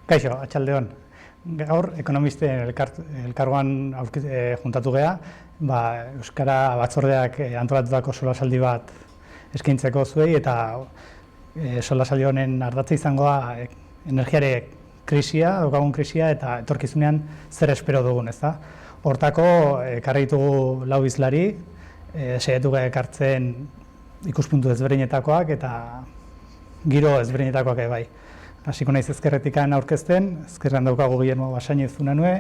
Kaixo, atxaldeon. Gaur, ekonomisten elkargoan juntatu geha, Euskara batzordeak antolatutako solasaldi bat eskaintzeko zuei, eta solasaldi honen ardatza izangoa energiare krisia, daukagun krisia, eta etorkizunean zer espero dugun, ezta? Hortako, ekarri ditugu lau bizlari, saiatu ekartzen ikuspuntu ezberdinetakoak eta giro ezberdinetakoak bai. Hasiko naiz ezkerretikan aurkezten, ezkerran daukagu Guillermo Basainez Unanue,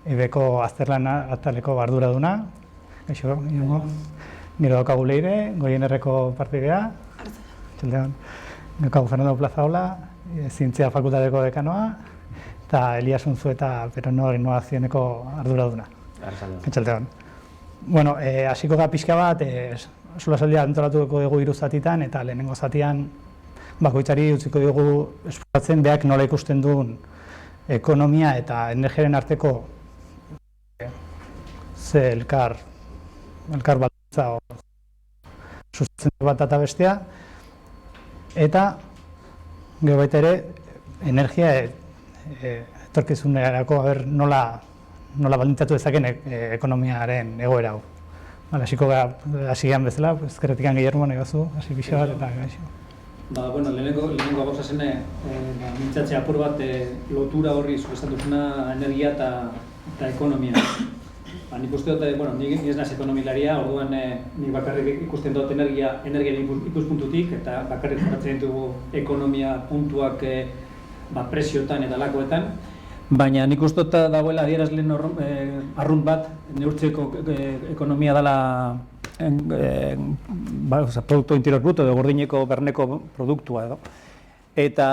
EBko azterlan ataleko arduraduna. Gaixo, gero daukagu Leire, Goienerreko partidea. Txaldeon. Daukagu Fernando Plazaola, Zientzia Fakultateko dekanoa, eta Elias Unzueta Perono Innovazioneko arduraduna. Txaldeon. Bueno, hasiko ga pixka bat, solasaldia antolatuko dugu 3 zatitan, eta lehenengo zatian bakoitzari utziko dugu esploratzen beak nola ikusten duen ekonomia eta energiaren arteko ze elkar baldintza sustatzen bat eta bestea, eta gero baita ere energia etorkizunerako nola baldintzatu dezaken ekonomiaren egoera hau. Hasiko hasian bezala, ezkerretikan Guillermo nahi bazu, hasi pixa bat eta gaixo. Lehenengo gauza zen, mintzatzea apur bat lotura horri esan duzuna energia eta ekonomia. Nik uste dut, nik ez naiz ekonomilaria, orduan nik bakarrik ikusten dut energiaren ikuspuntutik, eta bakarrik jorratzen ditugu ekonomia puntuak presiotan eta lakoetan. Baina nik uste dut dagoela adierazleen arrunt bat, neurtzeko ekonomia dela produktu interior bruto edo gordineko berneko produktua edo. Eta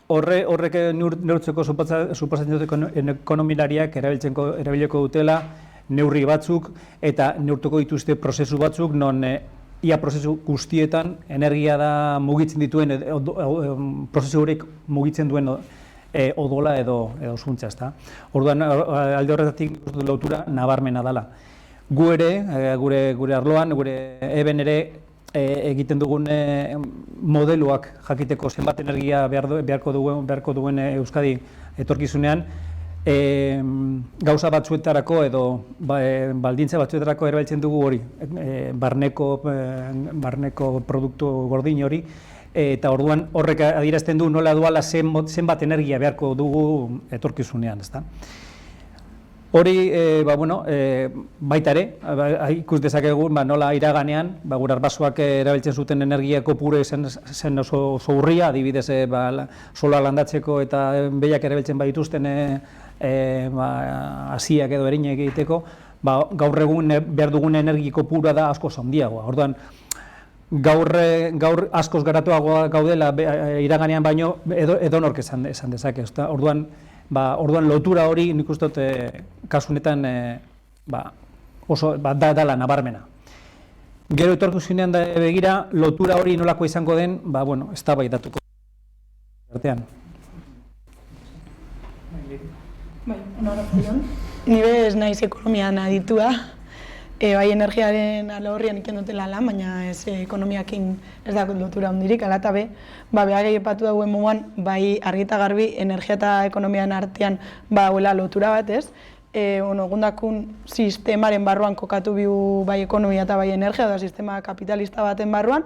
horrek neurtzeko suposatzen dut ekonomilariak erabileko dutela neurri batzuk eta neurtuko dituzte prozesu batzuk non ia prozesu guztietan energia da mugitzen dituen prozesu horiek mugitzen duen odola edo zuntza, ezta. Orduan alde horretatik lotura nabarmena dela. Gu ere, gure arloan, gure eben ere egiten dugun modeloak jakiteko zenbat energia beharko duen Euskadi etorkizunean, gauza batzuetarako edo baldintza batzuetarako erabiltzen dugu hori, barneko produktu gordin hori, eta orduan horrek adierazten du nola duala zenbat energia beharko dugu etorkizunean, ezta. Hori, baita ere, ikus dezakegu nola iraganean, gure arbasoak erabiltzen zuten energia kopuru zen oso urria, adibidez sola landatzeko eta behiak erabiltzen badituzten hasiak edo erinak egiteko, gaur egun behar dugun energia kopurua da asko handiagoa. Orduan, gaur askoz garatuagoa gaudela iraganean baino edonork esan dezake. Orduan lotura hori nik uste dut kasu honetan oso dala nabarmena. Gero etorkizunean begira lotura hori nolako izango den, eztabaidatuko artean. Ni ez naiz ekonomian aditua. Bai energiaren alorrian iken dutela lan, baina ez ekonomiakin ez da lotura hondirik, ala eta behar epatu dauen moduan, bai argi eta garbi energia eta ekonomian artean huela lotura bat ez. Gundakun sistemaren barruan kokatu bihu bai ekonomia eta bai energia, da sistema kapitalista baten barruan,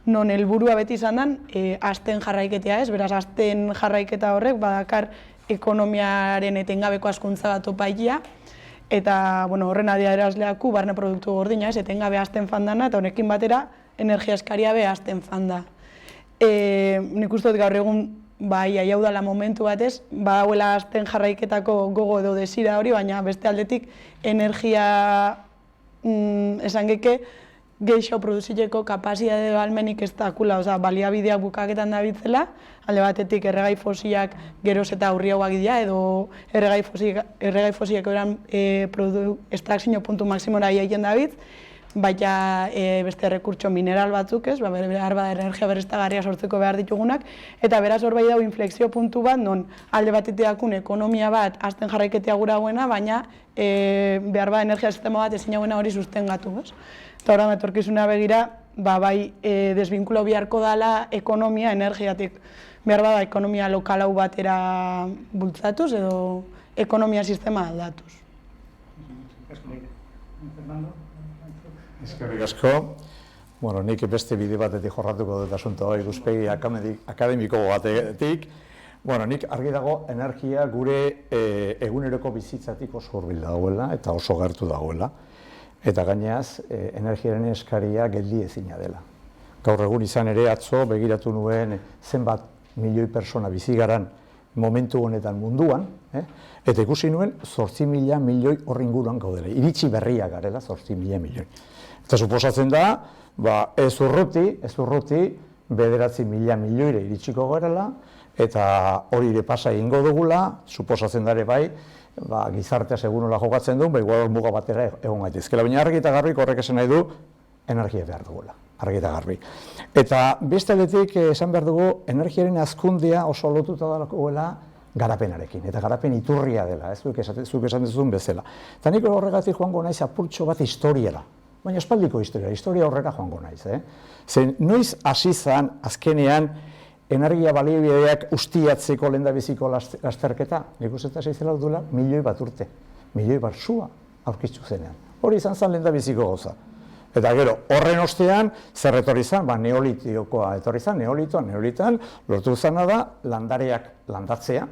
non helburua beti izan den, hasten jarraiketea ez, beraz hasten jarraiketa horrek badakar ekonomiaren etengabeko hazkuntza bat opaikia, eta horren adierazleaku barne produktu gordina ez, etengabe hasten fandana, eta honekin batera energia eskaria be hasten fanda. Nik uste dut gaur egun hau dela momentu batez, hauela hasten jarraiketako gogo edo desira hori, baina beste aldetik energia esan geke geixo produzileko kapazitatea edo almenik ez dakula, baliabideak bukaketan dabitzela, alde batetik erregai fosilak geroz eta aurriagoak dira, edo erregai fosilak eran estrakzio puntu maksimora egiten dabitz, baina beste rekurtso mineral batzuk ez, behar bada energia berriztagarria sortzeko behar ditugunak, eta beraz hor bai dago inflexio puntu bat, non alde batetik dakun ekonomia bat hasten jarraiketea gura guena, baina behar bada energia sistema bat ezin hori sustengatu. Eta horren etorkizunea begira, bai desbinkulau beharko dela ekonomia energiatik. Behar bada ekonomia lokalau batera bultzatuz edo ekonomia sistema aldatuz. Eskerrik asko. Bueno, nik beste bide batetik jorratuko dut asuntoa, ikuspegi akademiko batetik. Bueno, nik argi dago energia gure eguneroko bizitzatik oso hurbil dagoela eta oso gertu dagoela. Eta gaineaz, energiaren eskaria geldi ezina dela. Gaur egun izan ere atzo begiratu nuen zenbat milioi persona bizi garan momentu honetan munduan, eta ikusi nuen 8.000 milioi horri inguruan gaudela. Iritsi berriak garela 8.000 milioi. Eta suposatzen da, ez urruti 9.000 milioire iritsiko garela, eta hori ere pasa egingo dugula, suposatzen dare bai, gizartea segunola jokatzen duen, igual muga batera egon gaitezkela. Baina argi eta garbi horrek esan nahi du, energia behar dugula, argi eta garbi. Eta beste aldetik esan behar dugu, energiaren hazkundea oso lotuta dagoela garapenarekin, eta garapen iturria dela, zuk esan duzun bezala. Eta nik horregatik joango naiz apurtxo bat historiara, baina espaldiko historia horrera joango naiz. Zen noiz hasi zen azkenean energia baliabideak ustiatzeko lehendabiziko lasterketa, nik uste eta zeizela duela milioi bat urte, milioi bat sua aurkitzu zenean. Hori izan zen lehendabiziko gauza. Eta gero, horren ostean, zer etorri zen, neolitiokoa etorri zen, neolitan, lortu zena da landareak landatzea,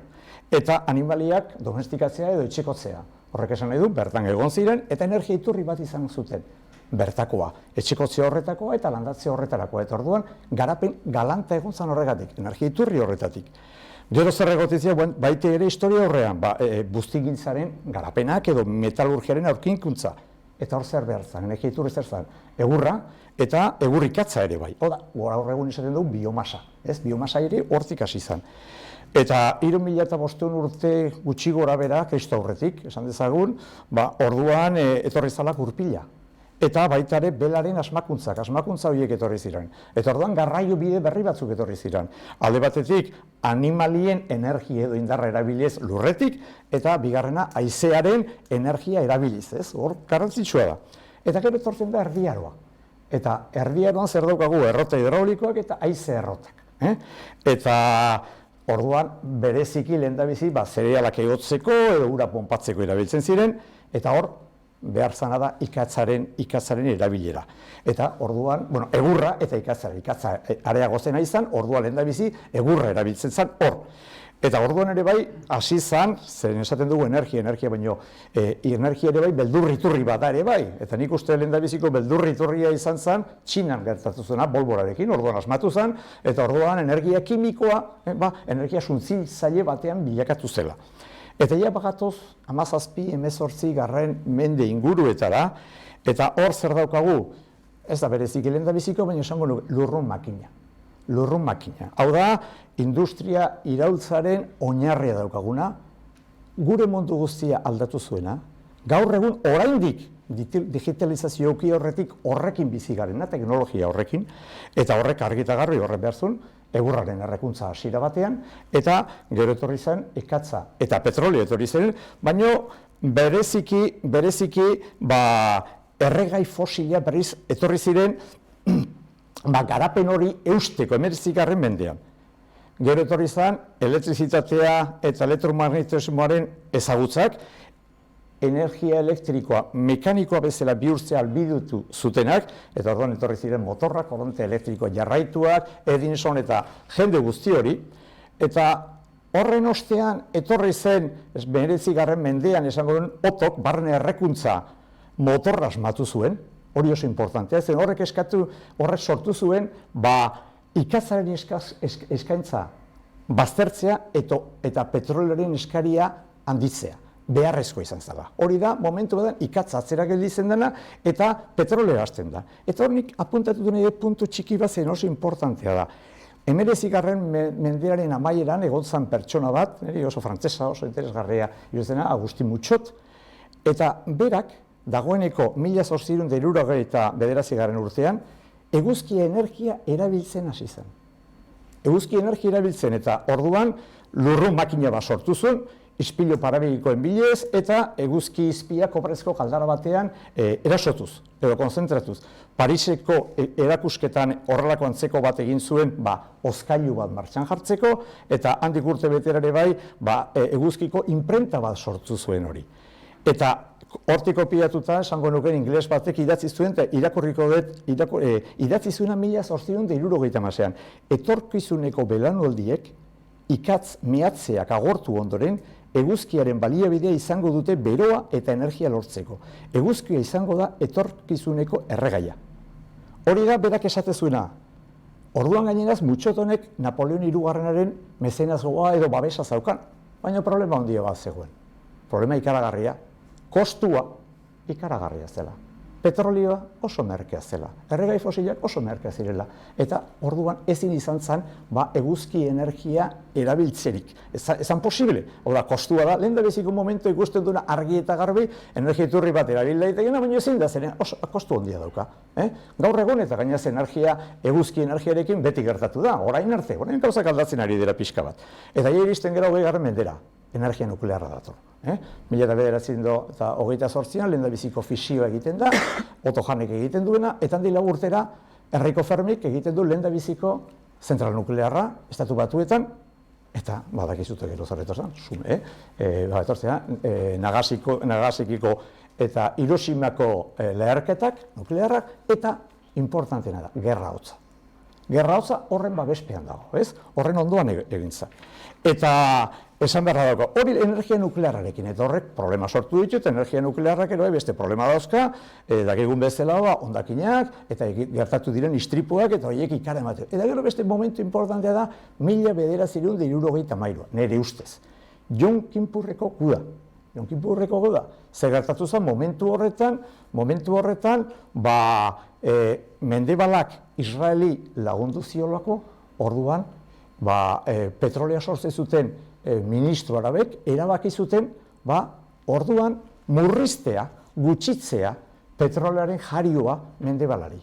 eta animaliak domestikatzea edo etxekotzea. Horrek esan nahi du, bertan egon ziren, eta energia iturri bat izan zuten. Bertakoa, etxekotzea horretakoa eta landatzea horretarakoa. Eta orduan, garapen galanta egon zen horregatik, energia iturri horretatik. Gero zer egotizia, baite ere historia horrean, buztigintzaren garapenak edo metalurgiaren aurkinkuntza. Eta hor zer behar zen, energia iturri zer zen, egurra eta egurrikatza ere bai. Oda, gaur egun izaten dugu biomasa, biomasa ere hortik hasi zen. Eta 3.500 urte gutxi gora bera, Kristo aurretik, esan dezagun, orduan etorri zalak urpila. Eta baita ere belaren asmakuntza horiek etorri ziren. Eta orduan garraio bide berri batzuk etorri ziren. Alde batetik, animalien energia edo indarra erabiliz lurretik, eta bigarrena, haizearen energia erabiliz, hor garrantzitsua da. Eta gero etortzen da erdiaroa. Eta erdiaroan zer daukagu errota hidraulikoak eta haize errotak. Eta orduan bereziki lehendabizi zerealak egotzeko edo ura ponpatzeko erabiltzen ziren, eta hor behar zana da ikatzaren erabilera. Eta orduan, egurra eta ikatza areago zena izan, orduan lehendabizi egurra erabiltzen zen hor. Eta orduan ere bai, hasi zen, zen esaten dugu energia baino, energia ere bai, beldurriturri bat ere bai. Eta nik uste lehendabiziko beldurriturria izan zen, Txinan gertatu zena, bolborarekin, orduan asmatu zen, eta orduan energia kimikoa, energia suntzitzaile batean bilakatu zela. Eta ja bagatoz, 17-18 mende inguruetara, eta hor zer daukagu, ez da berezik lehendabiziko, baina esango lurrun makina. Lurrun makina. Hau da, industria iraultzaren oinarria daukaguna, gure mundu guztia aldatu zuena, gaur egun oraindik digitalizazio horretik horrekin bizi garena, teknologia horrekin, eta horrek argita garbi horrek behar zuen, egurraren errekuntza hasiera batean, eta gero etorri zen ikatza eta petrolio etorri zen, baina bereziki erregai fosila berriz etorri ziren garapen hori eusteko 19. mendean. Gero etorri zen elektrizitatea eta elektromagnetismoaren ezagutzak, energia elektrikoa, mekanikoa bezala bihurtzea albidutu zutenak, eta orduan etorri ziren motorrak, korronte elektrikoa jarraituak, Edison eta jende guzti hori, eta horren ostean etorri zen, 19. mendean esango duen, otok, barne errekuntza motorra asmatu zuen, hori oso importantea, zen horrek sortu zuen, ikatzaren eskaintza baztertzea eta petrolioaren eskaria handitzea. Beharrezko izan zela. Hori da, momentu badan, ikatza atzera gelditzen dena eta petrolea hasten da. Eta hor nik apuntatu duen puntu txiki bat zen oso importantea da. 19. mendearen amaieran egon zen pertsona bat, oso frantzesa, oso interesgarria, Agustin Mutxot, eta berak, dagoeneko 1879 urtean, eguzki energia erabiltzen hasi zen. Eguzki energia erabiltzen eta orduan lurrun makina bat sortu zuen, ispilu parabelikoen bidez eta eguzki izpia kobrezko kaldara batean erasotuz edo konzentratuz. Pariseko erakusketan horrelako antzeko bat egin zuen hozkailu bat martxan jartzeko eta handik urte betera ere bai eguzkiko inprenta bat sortu zuen hori. Eta hortik kopiatuta, esango nuken ingeles batek idatzi zuen eta irakurriko dut idatzi zuena 1876an. Etorkizuneko belaunaldiek ikatz mehatzeak agortu ondoren, eguzkiaren baliabidea izango dute beroa eta energia lortzeko. Eguzkia izango da etorkizuneko erregaia. Hori da berak esate zuena. Orduan gainenaz, Mutxotonek Napoleon hirugarrenaren mezenazgoa edo babesa zaukan, baina problema handia bat zegoen. Problema ikaragarria, kostua ikaragarria zela. Petrolioa oso merkea zela, erregai fosilak oso merkea zirela, eta orduan ezin izan zen eguzki energia erabiltzerik. Ezan posible, hau da, kostua da, lehen da beziko momentu ikusten duena argi eta garbi, energia iturri bat erabil daitekena, baina ezin da zen, kostu handia dauka. Gaur egun eta gainaz energia, eguzki energiarekin beti gertatu da, orain arte, orain gauzak aldatzen ari dira pixka bat. Eta iristen gara 20. mendera, energia nuklearra dator. 1928an lehendabiziko fisioa egiten da, Otto Hahnek egiten duena, eta handik 4 urtera Enrico Fermik egiten du lehendabiziko zentral nuklearra, Estatu Batuetan, eta badakizute gero zarretorzen, Nagasikiko eta Hiroshimako leherketak nuklearrak, eta importantena da, gerra hotza. Gerra hotza horren babespean dago, horren ondoan egintza. Eta esan beharra dauka, hori energia nuklearrarekin, eta horrek problema sortu ditut, energia nuklearrak ere beste problema dauzka, dakigun bezala hondakinak, eta gertatu diren istripuak, eta horiek ikara ematen. Eta gero beste momentu importantea da, 1973, nire ustez. Yom Kippurreko guda. Zer gertatu zen momentu horretan, Mendebalak Israeli lagundu ziolako, orduan, petrolea sortzen zuten ministro arabek, erabaki zuten, orduan murriztea, gutxitzea petrolearen jarioa Mendebalari.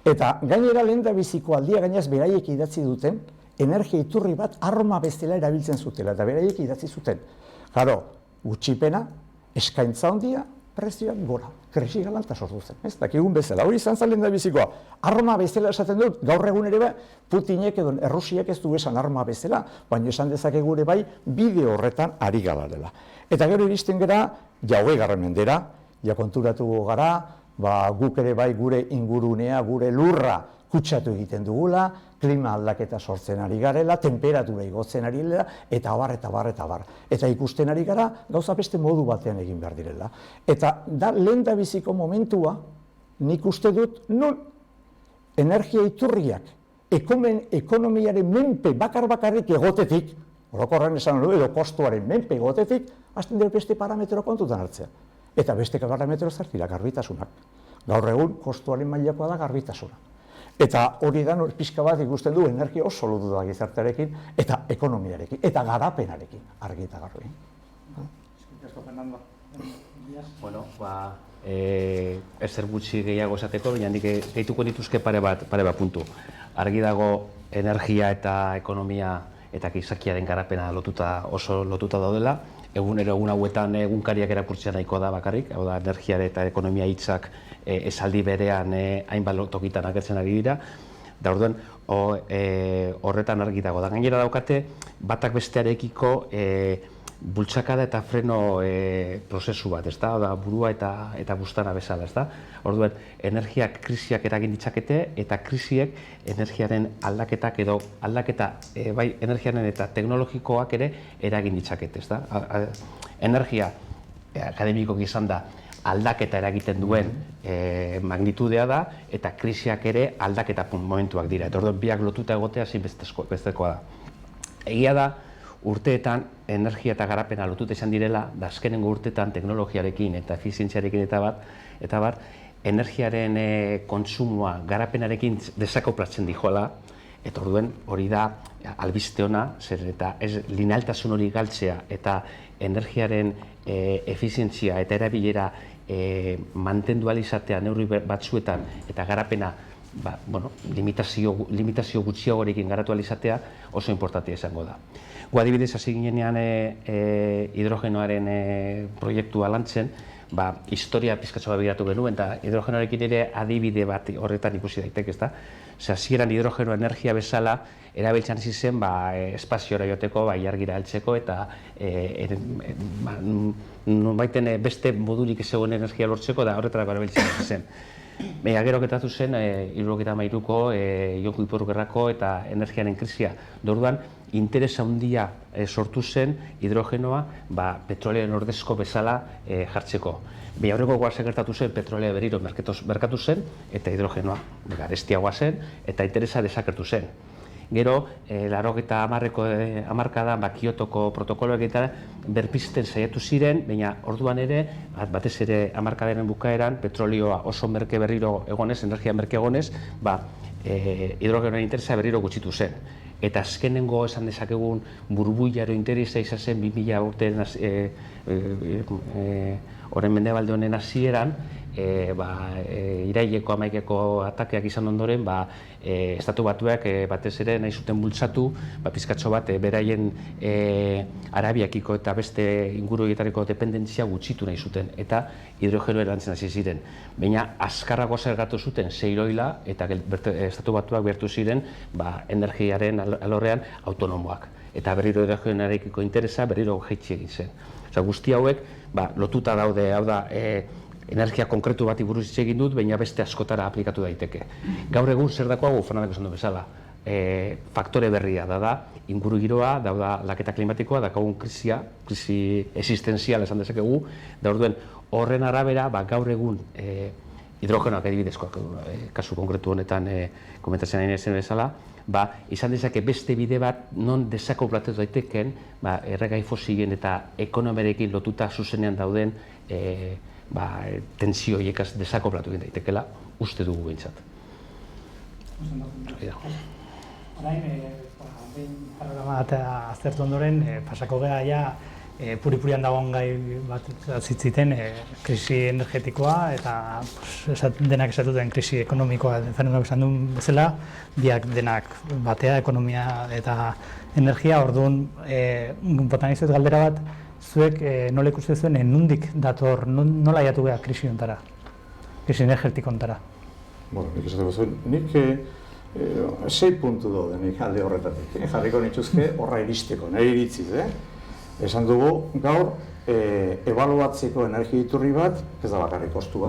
Eta gainera lehendabiziko aldia gainaz beraiek idatzi duten, energia iturri bat arma bezala erabiltzen zutela, eta beraiek idatzi zuten. Claro, gutxipena, eskaintza handia, prezioak gora, krisi galanta sortu zen, dakigun bezala, hori izan zen lehendabizikoa. Arma bezala esaten dut, gaur egun ere Putinek edo Errusiak ez du esan arma bezala, baina esan dezakegu ere bai bide horretan ari galarela. Eta gero iristen gara, 20. mendera, konturatu gara, guk ere bai gure ingurunea, gure lurra kutsatu egiten dugula, klima aldaketa sortzen ari garela, temperatura igotzen ari dela, eta abar. Eta ikusten ari gara, gauza beste modu batean egin behar direla. Eta da lehendabiziko momentua, nik uste dut, non energia iturriak, ekonomiaren menpe bakarrik egotetik, orokorren esan du, edo kostuaren menpe egotetik, hasten dira beste parametro kontutan hartzea. Eta beste parametro zer dira garbitasunak. Gaur egun, kostuaren mailakoa da garbitasuna. Eta hori da pixka bat ikusten du energia oso lotu da gizartearekin eta ekonomiarekin, eta garapenarekin, argi eta garbi. Bueno, ezer gutxi gehiago esateko, baina nik gehituko dituzke pare bat puntu. Argi dago energia eta ekonomia eta gizakiaren garapena oso lotuta daudela. Egun hauetan egunkariak erakurtzea nahiko da bakarrik, hau da energiare eta ekonomia hitzak esaldi berean hainbat tokitan agertzen ari dira. Da orduan horretan argi dago. Da gainera daukate batak bestearekiko bultzakada eta freno prozesu bat, da burua eta bustana bezala, ezta? Orduan energiak krisiak eragin ditzakete eta krisiek energiaren aldaketak edo aldaketa bai energiaren eta teknologikoak ere eragin ditzakete, ezta? Energia akademikoki izan da aldaketa eragiten duen magnitudea da eta krisiak ere aldaketa momentuak dira. Eta orduan biak lotuta egotea zinbestekoa da. Egia da urteetan energia eta garapena lotuta izan direla, da azkenengo urteetan teknologiarekin eta efizientziarekin eta bar, energiaren kontsumoa garapenarekin desakoplatzen dijoala, eta orduen hori da albiste ona, zer eta ez linealtasun hori galtzea eta energiaren efizientzia eta erabilera mantendu ahal izatea neurri batzuetan eta garapena limitazio gutxiagorekin garatu ahal izatea oso importantea izango da. Gu adibidez hasi ginean hidrogenoaren proiektua lantzen, historia pizkatxo bat begiratu genuen, eta hidrogenoarekin ere adibide bat horretan ikusi daiteke, ezta? Hasieran hidrogeno energia bezala erabiltzen hasi zen espaziora joteko, ilargira heltzeko eta nonbaiten beste modurik ez zegoen energia lortzeko da horretarako erabiltzen hasi zen. Gero gertatu zen 73ko Jon Kuiper Gerrako eta energiaren krisia. Orduan interes handia sortu zen hidrogenoa petroleoaren ordezko bezala jartzeko. Aurreko goazen gertatu zen petrolea berriro merkatu zen eta hidrogenoa garestiagoa zen eta interesa desagertu zen. Gero, 80ko hamarkadan Kiotoko protokoloak eta berpizten saiatu ziren, baina orduan ere, batez ere hamarkadaren bukaeran, petrolioa oso merke berriro egonez, energia merke egonez, hidrogenoaren interesa berriro gutxitu zen. Eta azkenengo esan dezakegun burbuilaro interesa izan zen 2000 urtean horren mendebalde honen hasieran, iraileko 11ko atakeak izan ondoren, Estatu Batuak batez ere nahi zuten bultzatu, pizkatxo bat beraien Arabiakiko eta beste ingurugietariko dependentzia gutxitu nahi zuten, eta hidrogeno erantzen hasi ziren. Baina azkarrago zergatu zuten zeiroila eta Estatu Batuak behartu ziren energiaren alorrean autonomoak. Eta berriro hidrogenoarekiko interesa berriro jaitsi egin zen. Guzti hauek lotuta daude, hau da, energia konkretu bati buruz hitz egin dut, baina beste askotara aplikatu daiteke. Gaur egun zer dako hau, Fernandek esan du bezala, faktore berria da, ingurugiroa, da laketa klimatikoa, daukagun krisi existenzial esan dezakegu, da orduen horren arabera, gaur egun hidrogenoak adibidezkoak, kasu konkretu honetan komentatzen nahi zen bezala, izan dezake beste bide bat non desakoplatu daiteken erregai fosilen eta ekonomiarekin lotuta zuzenean dauden tensio horiek desakoplatu egin daitekela, uste dugu behintzat. Orain, panorama bat aztertu ondoren, pasako geha puri-purian dagoen gai bat zitziten krisi energetikoa eta denak esatuten krisi ekonomikoa Fernandok esan duen bezala, biak denak batea, ekonomia eta energia, orduan botan izut galdera bat, zuek nola ikuste zuen nondik dator, nola jatu geha krisi ontara, krisi energetiko ontara? Nik esatu bezuen, nik 6 puntu daude nik alde horretatik, jarriko nituzke horra iristeko, nahi iritziz, Esan dugu, gaur, ebaluatzeko energia iturri bat, ez da bakarrik kostua,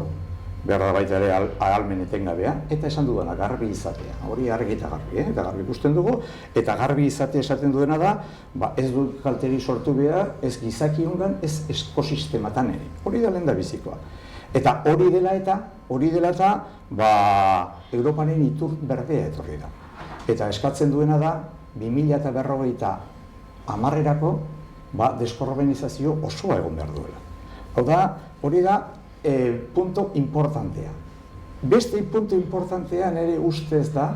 behar da baita ere ahalmen etengabea, eta esan dudana garbi izatea, hori argi eta garbi, eta garbi ikusten dugu, eta garbi izatea esaten duena da, ez du kalteri sortu behar, ez gizakiongan, ez ekosistematan ere, hori da lehen da bizikoa. Eta hori dela eta, Europanen itur berdea etorri da. Eta eskatzen duena da, 2050 deskorbanizazio osoa egon behar duela. Hau da, hori da punto importantea. Beste punto importantea nire ustez da,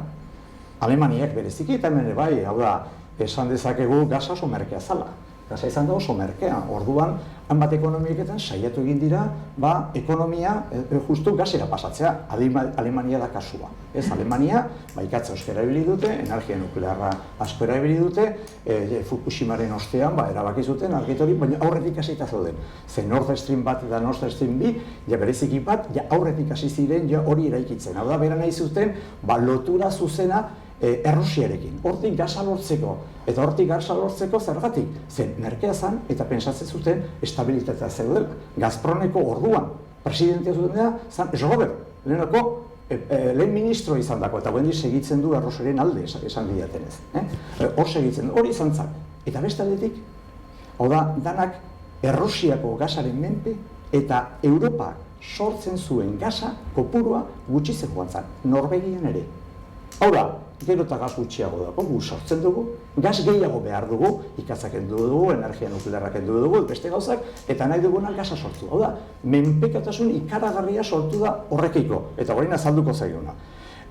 Alemaniak bereziki eta hemen bai, hau da, esan dezakegu gaza oso merkea zala. Gaza izan da oso merkea. Orduan, hanbat ekonomieketan saiatu egin dira, ekonomia justu gazera pasatzea. Alemania da kasua. Alemania, ikatza asko erabili dute, energia nuklearra asko erabili dute, Fukushimaren ostean, erabaki zuten argitori, baina aurretik hasita zauden. Ze Nord Stream bat eta Nord Stream 2, bereziki bat, aurretik hasi ziren hori eraikitzen. Hau da, bera nahi zuten, lotura zuzena Errusiarekin, hortik gaza lortzeko, eta hortik gaza lortzeko zergatik, zen merkea zan eta pentsatzen zuten estabilitatea zeudela. Gazproneko orduan, presidentea zuten da, zan Robert, lehen ministro izan dako, eta guendi segitzen du Errusiaren alde esan diatenez. Hor segitzen du, hori izan zan. Eta beste aldetik, hau da, danak Errusiako gazaren menpe eta Europa sortzen zuen gaza kopurua gutxitzen joan zan, Norvegian ere. Hau da, gero eta gaz gutxiago dago, gu sortzen dugu, gaz gehiago behar dugu, ikatzak kendu dugu, energia nuklearrak kendu dugu, beste gauzak, eta nahi duguna gaza sortu. Hau da, menpekatasun ikaragarria sortu da horrekiko, eta horrein azalduko zaiguna.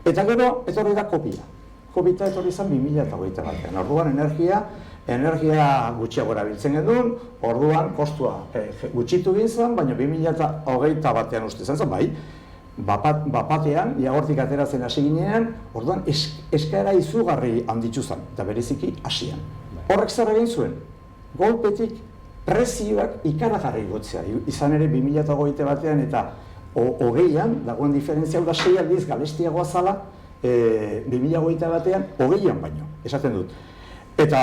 Eta gero, etorri da kopia. Kopita etorri zen 2008 batean. Orduan energia gutxiago erabiltzen genuen, orduan kostua gutxitu egin zen, baina 2008 batean uste zen, bai, bapatean, jagortik ateratzen hasi ginean, orduan eskaera izugarri handitzu zen, eta bereziki hasian. Horrek zer egin zuen, golpetik prezioak ikaragarri igotzea, izan ere 2021 batean eta 20an, dagoen diferentzia hau da 6 aldiz galestiagoa zala, 2021 batean 20an baino, esaten dut. Eta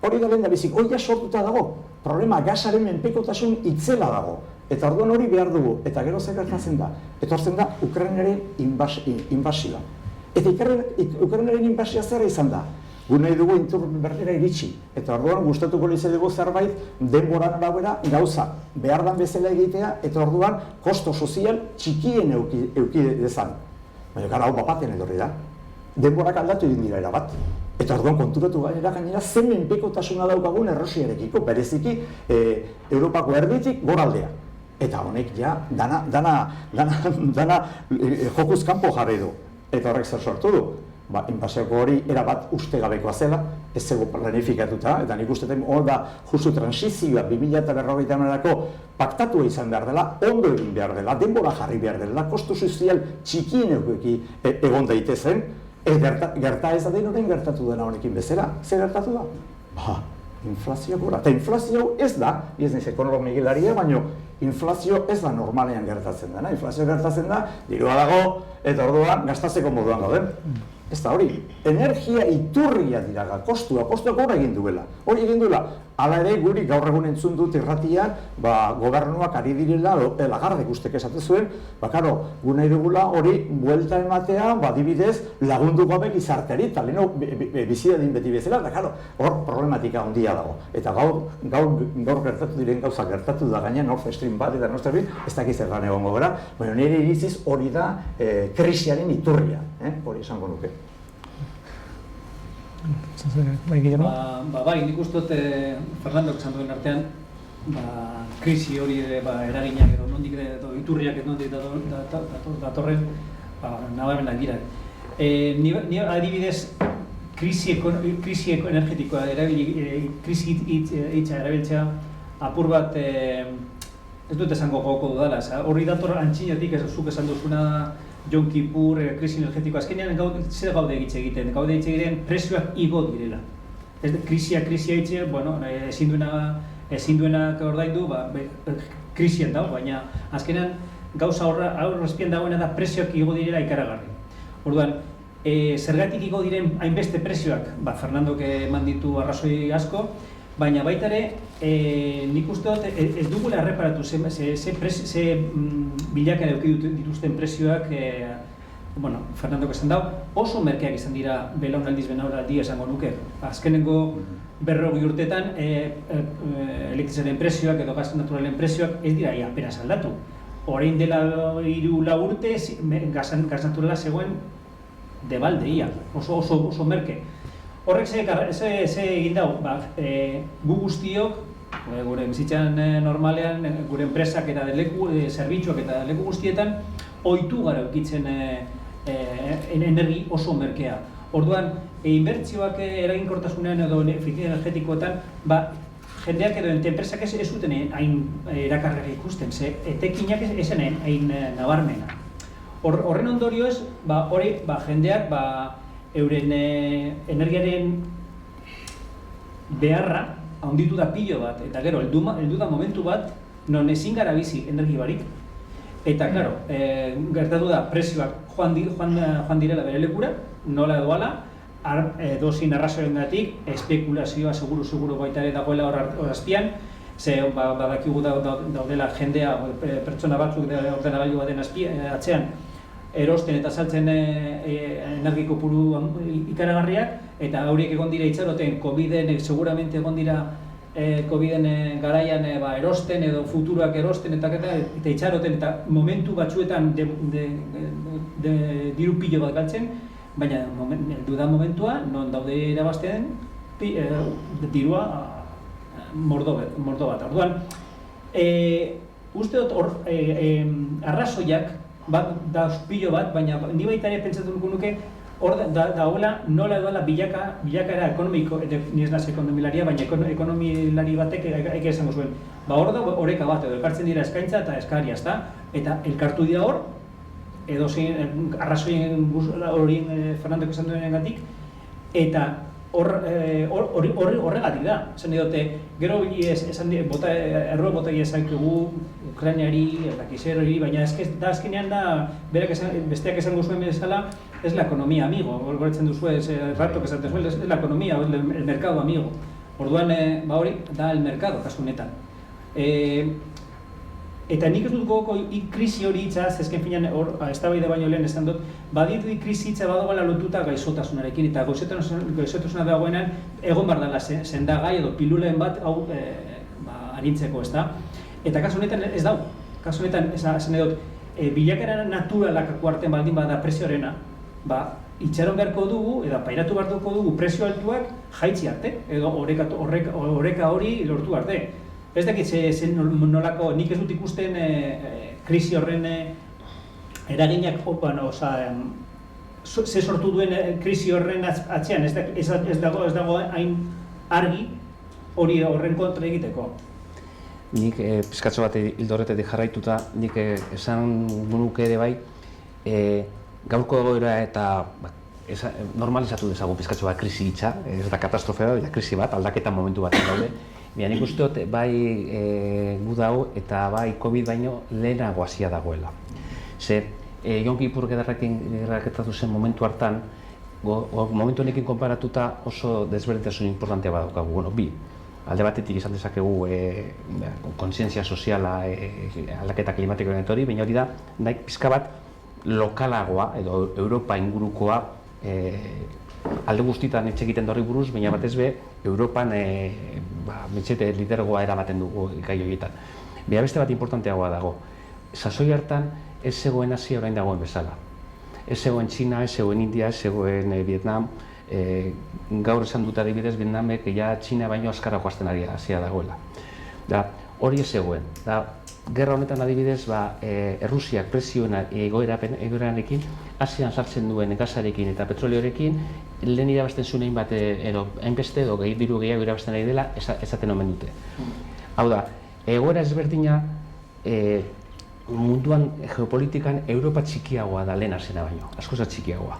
hori da lehen da bizik, hori ja sortuta dago, problema gasaren menpekotasun itzela dago. Eta orduan hori behar dugu, eta gero zer gertatzen da, etortzen da Ukrainaren inbasioa. Eta Ukrainaren inbasioa zera izan da, gu nahi dugu inturri berdera iritsi. Eta orduan gustatuko lize dugu zerbait denboran arabera gauza behar dan bezala egitea, eta orduan kosto sozial txikien euki dezan. Baina gara hau bapaten edorri da, denborak aldatu egin dira erabat. Eta orduan konturatu gainera zen menpekotasuna daukagun Errusiarekiko, bereziki Europako erditik goraldea. Eta honek ja dana jokuz kanpo jarri du. Eta horrek zer sortu du. Inbasioko hori erabat ustegabekoa zela, ez zego planifikatuta, eta nik uste hor da justu transizioa 2050erako paktatua izan behar dela, ondo egin behar dela, denbora jarri behar dela, kostu sozial txikien egon daitezen, gerta ez da den orain gertatu dena honekin bezala. Zer gertatu da? Inflazioa gora. Eta inflazio ez da, ez naiz ekonomigilaria, baina inflazio ez da normalean gertatzen dena. Inflazio gertatzen da, dirua dago, eta orduan gastatzeko moduan gauden. Ez da hori, energia iturria dira, kostua gora egin duela. Hori egin duela, hala ere guri gaur egun entzun dut irratian, gobernuak ari direla, Lagardek ustek esate zuen, karo, gu nahi dugula hori buelta ematea, adibidez, lagundu gabe gizarteari, eta leheno bizia din beti bezala, eta karo, hor problematika handia dago. Eta gaur gertatu diren gauza gertatu da gaina, Nord Stream bat eta Nord Stream, ez dakiz erran egongo gara, baina nire iriziz hori da krisiaren iturria, hori esango nuke. Bai, nik uste dut Fernandok esan duen artean, krisi hori eraginak edo nondik edo iturriak edo nondik datorren nabarmenak dira. Ni adibidez, krisi energetikoa krisi hitza erabiltzea apur bat ez dut esango goko dudala. Horri dator antxinatik zuk esan duzuna Jon Kippur, krisi energetikoa, azkenean zer gaude egiten? Gaude egiten prezioak igo direla. Krisia hitze, ezin duenak ordaindu, krisian dago, baina azkenean gauza aurrezpian dagoena da prezioak igo direla ikaragarri. Orduan, zergatik igo diren hainbeste prezioak, Fernandok eman ditu arrazoi asko, baina baita ere, nik uste dut ez dugula erreparatu ze bilakera eduki dituzten prezioak, Fernandok esan dau, oso merkeak izan dira belaunaldiz belaunaldi esango nuke. Azkenengo 40 urtetan elektrizaren prezioak edo gas naturalen prezioak ez dira apenas aldatu. Orain dela 3-4 urte gas naturala zegoen debalde ia, oso merke. Horrek ze egin dau, gu guztiok, gure bizitzan normalean, gure enpresak eta zerbitzuak eta leku guztietan, ohitu gara eukitzen energi oso merkea. Orduan, inbertsioak eraginkortasunean edo efizientzia energetikoetan, jendeak edo enpresak ez zuten hain erakargarri ikusten, ze etekinak ez zen hain nabarmena. Horren ondorioz, jendeak euren energiaren beharra handitu da pilo bat, eta gero, heldu da momentu bat, non ezin gara bizi energi barik. Eta, klaro, gertatu da, prezioak joan direla bere lekura, nola edoala, dozin arrazoengatik, espekulazioa seguru baita ere dagoela hor azpian, ze badakigu daudela jendea, pertsona batzuk ordenagailu baten atzean, erosten eta saltzen energi kopuru ikaragarriak, eta horiek egon dira itxaroten, COVID-en seguramente egon dira COVID-en garaian erosten edo futuroak erosten eta itxaroten eta momentu batzuetan diru pilo bat galtzen, baina heldu da momentua, non daude irabazten dirua mordo bat. Orduan, uste dut arrazoiak da pilo bat, baina ni baita ere pentsatu nuke hor dagoela nola edoala bilakaera ekonomiko, ni ez naz ekonomilaria, baina ekonomilari batek eke esango zuen. Hor da oreka bat edo elkartzen dira eskaintza eta eskaria, ezta? Eta elkartu dira hor, edo zein arrazoien horien Fernandok esan duenengatik, eta horregatik da. Esan diote, gero erro bota ezaikugu Ukrainari eta Kiserori, baina da azkenean da, besteak esango zuen bezala, es la economía amigo, goretzen duzu rato que esaten zuen, es la economía, el mercado amigo. Orduan, hori da el mercado, kasu honetan. Eta nik ez dut gogoko krisi hori hitzaz, ezken finean eztabaida baino lehen esan dut, badirudi krisi hitza badagoela lotuta gaixotasunarekin, eta gaixotasuna dagoenan egon behar dela sendagai edo pilulen bat hau arintzeko, ezta? Eta kasu honetan ez dago. Kasu honetan, esan dut, bilakera naturalak kuarten baldin bada prezioarena, itxaron beharko dugu, eta pairatu beharko dugu prezio altuak jaitsi arte, edo oreka hori lortu arte. Ez dakit nolako, nik ez dut ikusten krisi horren eraginak, ze sortu duen krisi horren atzean, ez dago hain argi hori horren kontra egiteko. Nik pizkatxo bat hildo horretatik jarraituta, nik esan nuke ere bai, gaurko egoera eta normalizatu dezagun pizkatxo bat krisi hitza, ez da katastrofea da, krisi bat, aldaketa momentu batean daude. Nik uste dut, bai gu dago eta bai COVID baino lehenago hasia dagoela. Ze, Yom Kippur gerraketatu zen momentu hartan, momentu honekin konparatuta oso desberdintasun importantea badaukagu. Bueno, bi, alde batetik izan dezakegu kontzientzia soziala, aldaketa klimatikoen hori, baina hori da, nahi pizka bat lokalagoa edo Europa ingurukoa alde guztietan etxe egiten horri buruz, baina batez be, Europan mentxete lidergoa eramaten dugu gai horietan. Baina beste bat importanteagoa dago. Sasoi hartan ez zegoen Asia orain dagoen bezala. Ez zegoen Txina, ez zegoen India, ez zegoen Vietnam. Gaur esan dut adibidez, Vietnamek ja Txina baino azkarra joazten ari Asia dagoela. Hori ez zegoen. Gerra honetan adibidez, Errusiak prezioen egoeranekin, Asian sartzen duen gasarekin eta petrolioarekin, lehen irabazten zuen hainbeste edo diru gehiago irabazten ari dela, esaten omen dute. Hau da, egoera ezberdina munduan geopolitikan Europa txikiagoa da lehen azena baino, askoz txikiagoa.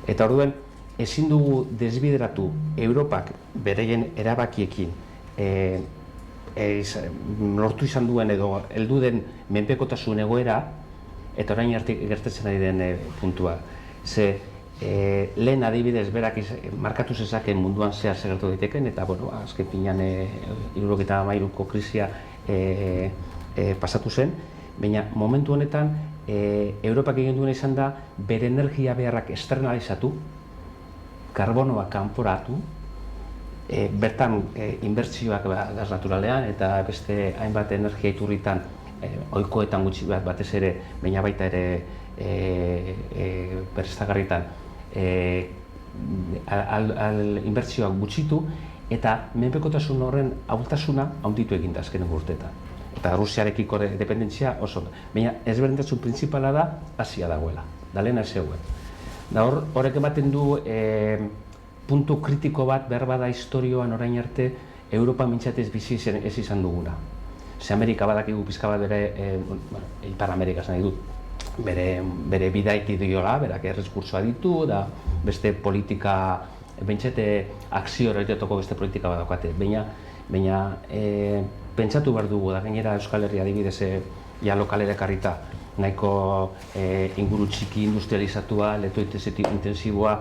Eta orduan, ezin dugu desbideratu Europak bereien erabakiekin lortu izan duen edo heldu den menpekotasun egoera eta orain arte gertatzen ari den puntua. Ze lehen adibidez berak markatu zezakeen munduan zehar gertu daiteken eta azken finean 73ko krisia pasatu zen, baina momentu honetan Europak egin duena izan da bere energia beharrak externalizatu, karbonoa kanporatu, bertan inbertsioak gas naturalean eta beste hainbat energia iturritan ohikoetan gutxi batez ere, baina baita ere berriztagarritan inbertsioak gutxitu eta menpekotasun horren ahultasuna handitu egin da azkenengo urteetan. Eta Rusiarekiko dependentzia oso. Baina ezberdintasun printzipala da Asia dagoela, da lehena ez zegoen. Horrek ematen du puntu kritiko bat behar bada historioan orain arte Europa mintzatez bizi ez izan duguna. Ze Amerika badakigu pizka bat bere, Ipar Amerika nahi dut, bere bidaiki diola, berak erreskursoa ditu, da beste politika, bentsete akzio horretoko beste politika bat daukate. Baina pentsatu behar dugu, da gainera Euskal Herria adibidez lokalera ekarrita, nahiko inguru txiki industrializatua, leto intensiboa,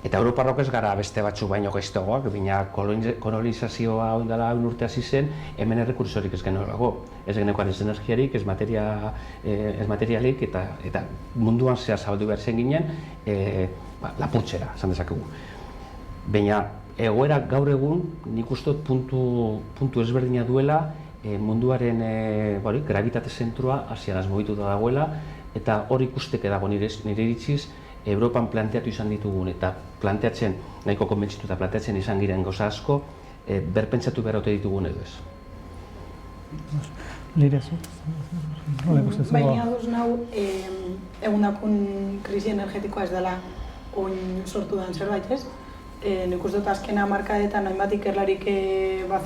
eta Europarrok ez gara beste batzu baino gaiztoagoak, baina kolonizazioa ondala urte hasi zen, hemen errekursorik ez genuelako. Ez genekoan ez energiarik, ez materialik, eta munduan zehar zabaldu behar zen ginen, lapurtzera, esan dezakegu. Baina egoera gaur egun, nik uste dut puntu ezberdina duela, munduaren gravitate zentrua Asian mugituta dagoela, eta hor ikusteke dago nire iritziz, Europan planteatu izan ditugun eta planteatzen, nahiko konbentsitu eta planteatzen izan giren gauza asko, berpentsatu behar ote ditugun edo ez. Lire, zu? Baina aduz nau, egundakun krisi energetikoa ez dela oin sortu den zerbait, ez? Nik uste dut azken hamarkadetan hainbat ikerlarik,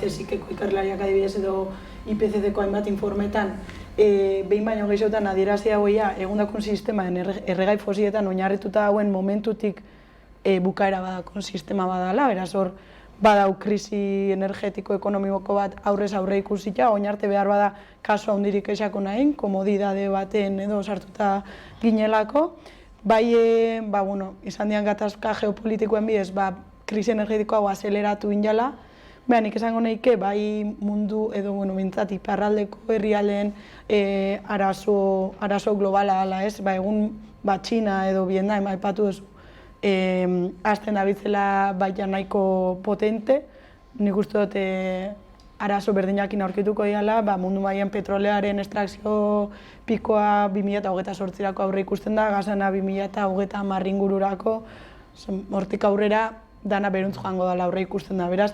CSIC-eko ikerlariak adibidez edo IPCC-ko hainbat informetan behin baino gehiotan adierazia hauia egundakon sistema erregai fosiletan oinarrituta dauen momentutik bukaera badakon sistema badala, beraz hor badau krisi energetiko ekonomiko bat aurrez aurre ikusita, oin arte behar bada kasu handirik esako nahin, komodidade baten edo sartuta ginelako. Bai, izan dian gatazka geopolitikoen bidez, krisi energetiko hau azeleratu injala, nik esango nahike, bai mundu edo, mintzat, iparraldeko herrialdeen arazo globala ala ez, egun Txina edo Vietnam aipatu duzu, hasten dabitzela baina nahiko potente, nik uste dut arazo berdinakin aurkituko diala, mundu mailan petrolearen estrakzio pikoa 2028rako aurre ikusten da, gazana 2030 ingururako, hortik aurrera dana beruntz joango dela aurre ikusten da, beraz,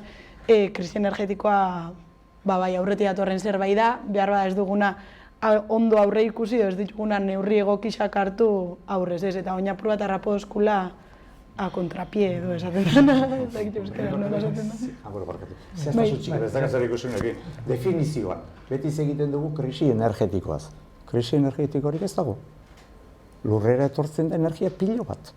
krisi energetikoa bai aurretik datorren zerbait da, behar bada ez duguna ondo aurre ikusi, ez dituguna neurri egokisak hartu aurrez ez, eta oina prueba eta rapo eskula a kontrapie edo esaten dena, ez dakit euskara nola esaten da. Barkatu. Zehaztasun txiki, ez dakit zer ikusunekin. Definizioan, beti egiten dugu krisi energetikoaz. Krisi energetikorik ez dago. Lurrera etortzen da energia pilo bat.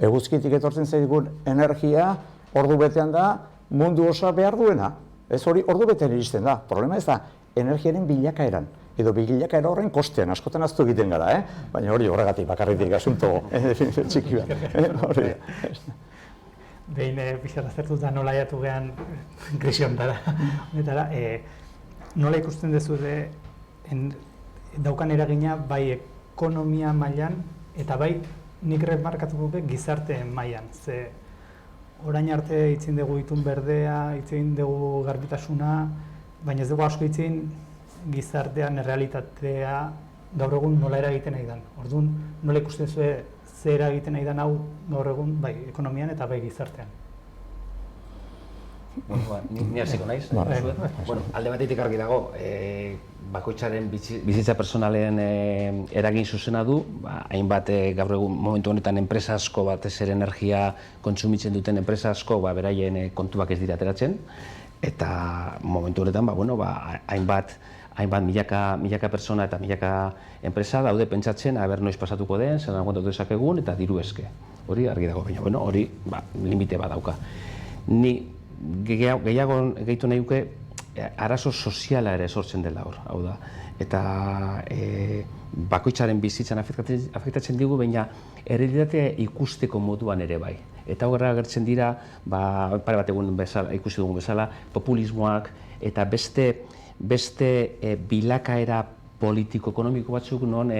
Eguzkitik etortzen zaigun energia, ordu betean da, mundu osoa behar duena. Ez hori ordu betean iristen da. Problema ez da, energiaren bilakaeran. Edo bilakaera horren kostean, askotan aztu egiten gara, baina hori horregatik bakarritik asunto definizio txiki bat. Behin pixat aztertuta nola jatu gehan krisi honetara. Nola ikusten duzu daukan eragina bai ekonomia mailan eta bai nik remarkatuko nuke gizarte mailan. Ze orain arte itzin dugu itun berdea, itzin dugu garbitasuna, baina ez dugu asko itzin gizartean errealitatea gaur egun nola eragiten nahi dan. Orduan, nola ikusten zuen zer eragiten nahi dan hau gaur egun bai ekonomian eta bai gizartean. Ni hasiko naiz. Alde batetik argi dago, bakoitzaren bizitza personalen eragin zuzena du, hainbat gaur egun momentu honetan enpresa asko batez ere energia kontsumitzen duten enpresa asko beraien kontuak ez dira ateratzen, eta momentu honetan hainbat milaka persona eta milaka enpresa daude pentsatzen aber noiz pasatuko den, zer aguantatu dezakegun eta diru eske. Hori argi dago, baina hori limite bat dauka. Ni gehiago gehitu nahi duke arazo soziala ere sortzen dela hor, hau da. Eta bakoitzaren bizitzan afektatzen digu, baina errealitatea ikusteko moduan ere bai. Eta horra agertzen dira, pare bat egun ikusi dugun bezala, populismoak eta beste bilakaera politiko-ekonomiko batzuk non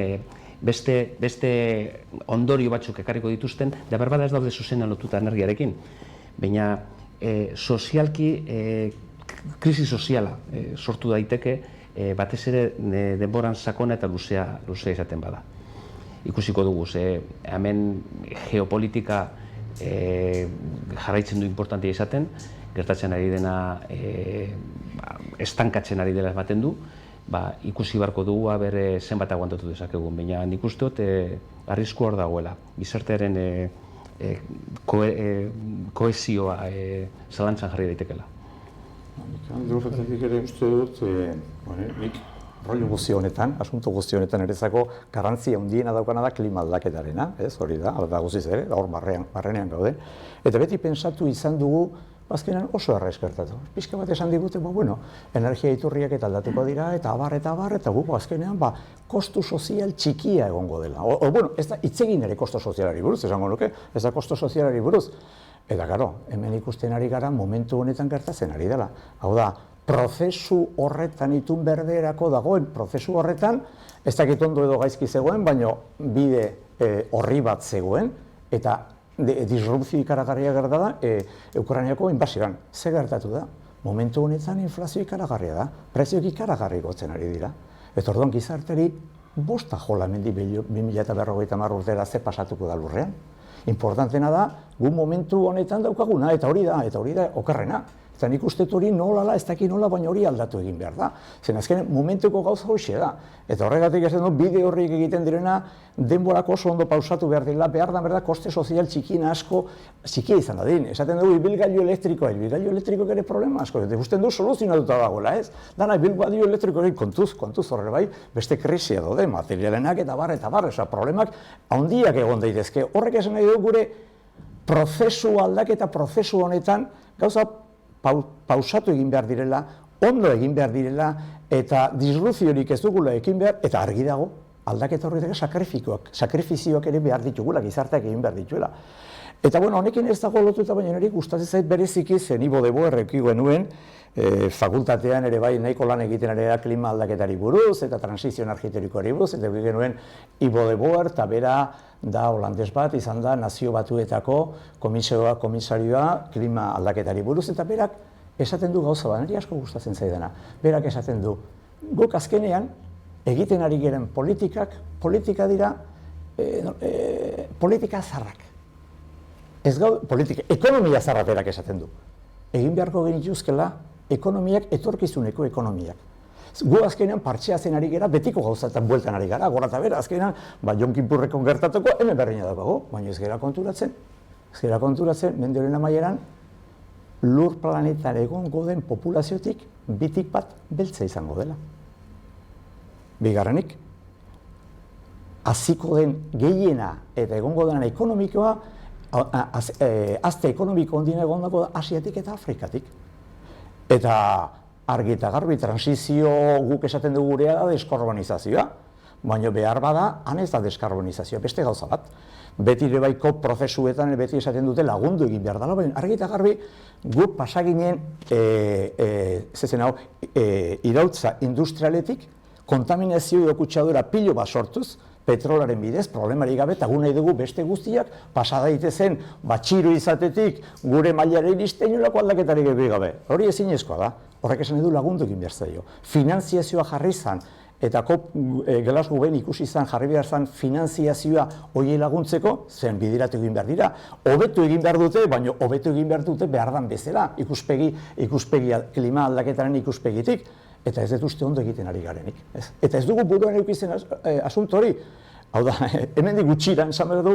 beste ondorio batzuk ekarriko dituzten, da berbada ez daude zuzenean lotuta energiarekin. Baina sozialki krisi soziala sortu daiteke batez ere denboran sakona eta luzea izaten bada. Ikusiko dugu, hemen geopolitika jarraitzen du importantea izaten, gertatzen ari dena estankatzen ari dela ematen du, ikusi beharko dugu bere zenbat aguantatu dezakegun, baina nik uste dut arrisku hor dagoela, gizartearen kohesioa zalantzan jarri daitekela. Nik ere uste dut, nik rollo guzti honetan, asunto guzti honetan erezako garrantzia handiena daukana da klima aldaketarena, hori da, alda guztiz ere, hor barrenean gaude. Eta beti pentsatu izan dugu, azkenean oso erraiz gertatu. Pixka bat esan digute, energia iturriak eta aldatuko dira, eta abar, eta guk azkenean kostu sozial txikia egongo dela. Ez da itzegin ere kostu sozialari buruz, esango nuke, ez da kostu sozialari buruz. Eta gero, hemen ikusten ari gara momentu honetan gertatzen ari dela. Hau da, prozesu horretan itun berderako dagoen, prozesu horretan, ez dakit ondo edo gaizki zegoen, baina bide horri bat zegoen, eta disrupzio ikaragarria gerta da Ukrainiako inbasioan. Ze gertatu da? Momentu honetan inflazio ikaragarria da, prezioak ikaragarri gotzen ari dira. Eta orduan gizarteri bosta jola mendi 2050 urtera ze pasatuko da lurrean. Importantena da, gu momentu honetan daukaguna, eta hori da okerrena. Eta nik uste hori nolala, ez dakit nola, baina hori aldatu egin behar da. Zen azken momentuko gauza hoxe da. Eta horregatik esan du, bide horrik egiten direna, denborak oso ondo pausatu behar dela, behar da koste sozial txikina asko, txikia izan dadin. Esaten dugu, ibilgailu elektrikoak ere problema asko. Eta usten du soluzionatuta dagoela, ez? Dana, ibilgailu elektrikoak kontuz horre bai, beste krisia daude, materialenak eta bar, problemak handiak egon daitezke. Horrek esan nahi du gure prozesu aldaketa prozesu honetan, gauza pausatu egin behar direla, ondo egin behar direla, eta disrupziorik ez dugula egin behar, eta argi dago, aldaketa horretak sakrifizioak ere behar ditugula, gizarteak egin behar dituela. Eta bueno, honekin ez dago lotuta, baina niri gustatzen zait bereziki zen Ibo de Boer genuen, fakultatean ere bai nahiko lan egiten ere klima aldaketari buruz, eta transizio energetikoari buruz, eta genuen Ibo de Boer, eta bera da holandes bat, izan da Nazio Batuetako komisarioa klima aldaketari buruz, eta berak esaten du gauza bat, niri asko gustatzen zaidana. Berak esaten du, guk azkenean egiten ari geren politika dira, politika zarrak. Ez gau, ekonomia zarra berak esaten du. Egin beharko genituzkela, ekonomiak etorkizuneko ekonomiak. Gu azkenean partxeatzen ari gara, betiko gauzatzen bueltan ari gara, gora eta bera, azkenean, Jonkinpurrekon gertatuko, hemen berreina daukago, baina ez gara konturatzen, mende horren amaieran, lur planetan egongo den populaziotik, bitik bat beltza izango dela. Bigarrenik, haziko den gehiena eta egongo dena ekonomikoa, azte ekonomiko ondien egondako da Asiatik eta Afrikatik. Eta argi eta garbi transizio guk esaten dugu gurea da deskarbonisazioa, baina behar bada, han ez da deskarbonisazioa, beste gauza bat. Beti ere baiko prozesuetan beti esaten dute lagundu egin behar dela, baina argi eta garbi guk pasaginen irautza industrialetik kontaminazio kutsadura pilo bat sortuz, petrolaren bidez, problemari gabe, eta gu nahi dugu beste guztiak pasa daitezen txiru izatetik gure mailare iriste inolako aldaketarik gabe. Hori ezinezkoa da, horrek esan edu lagundu egin behar zaio. Finanziazioa jarri zan, eta Glasgow ben ikusi zan jarri behar zan finanziazioa hori laguntzeko, zen bidiratu egin behar dira, hobetu egin behar dute, baina hobetu egin behar dute behar dan bezala, ikuspegi klima aldaketaren ikuspegitik, eta ez dut uste ondo egiten ari garenik. Eta ez dugu buruan eukitzen asunto hori. Hau da, hemendik gutxiran, esan behar du,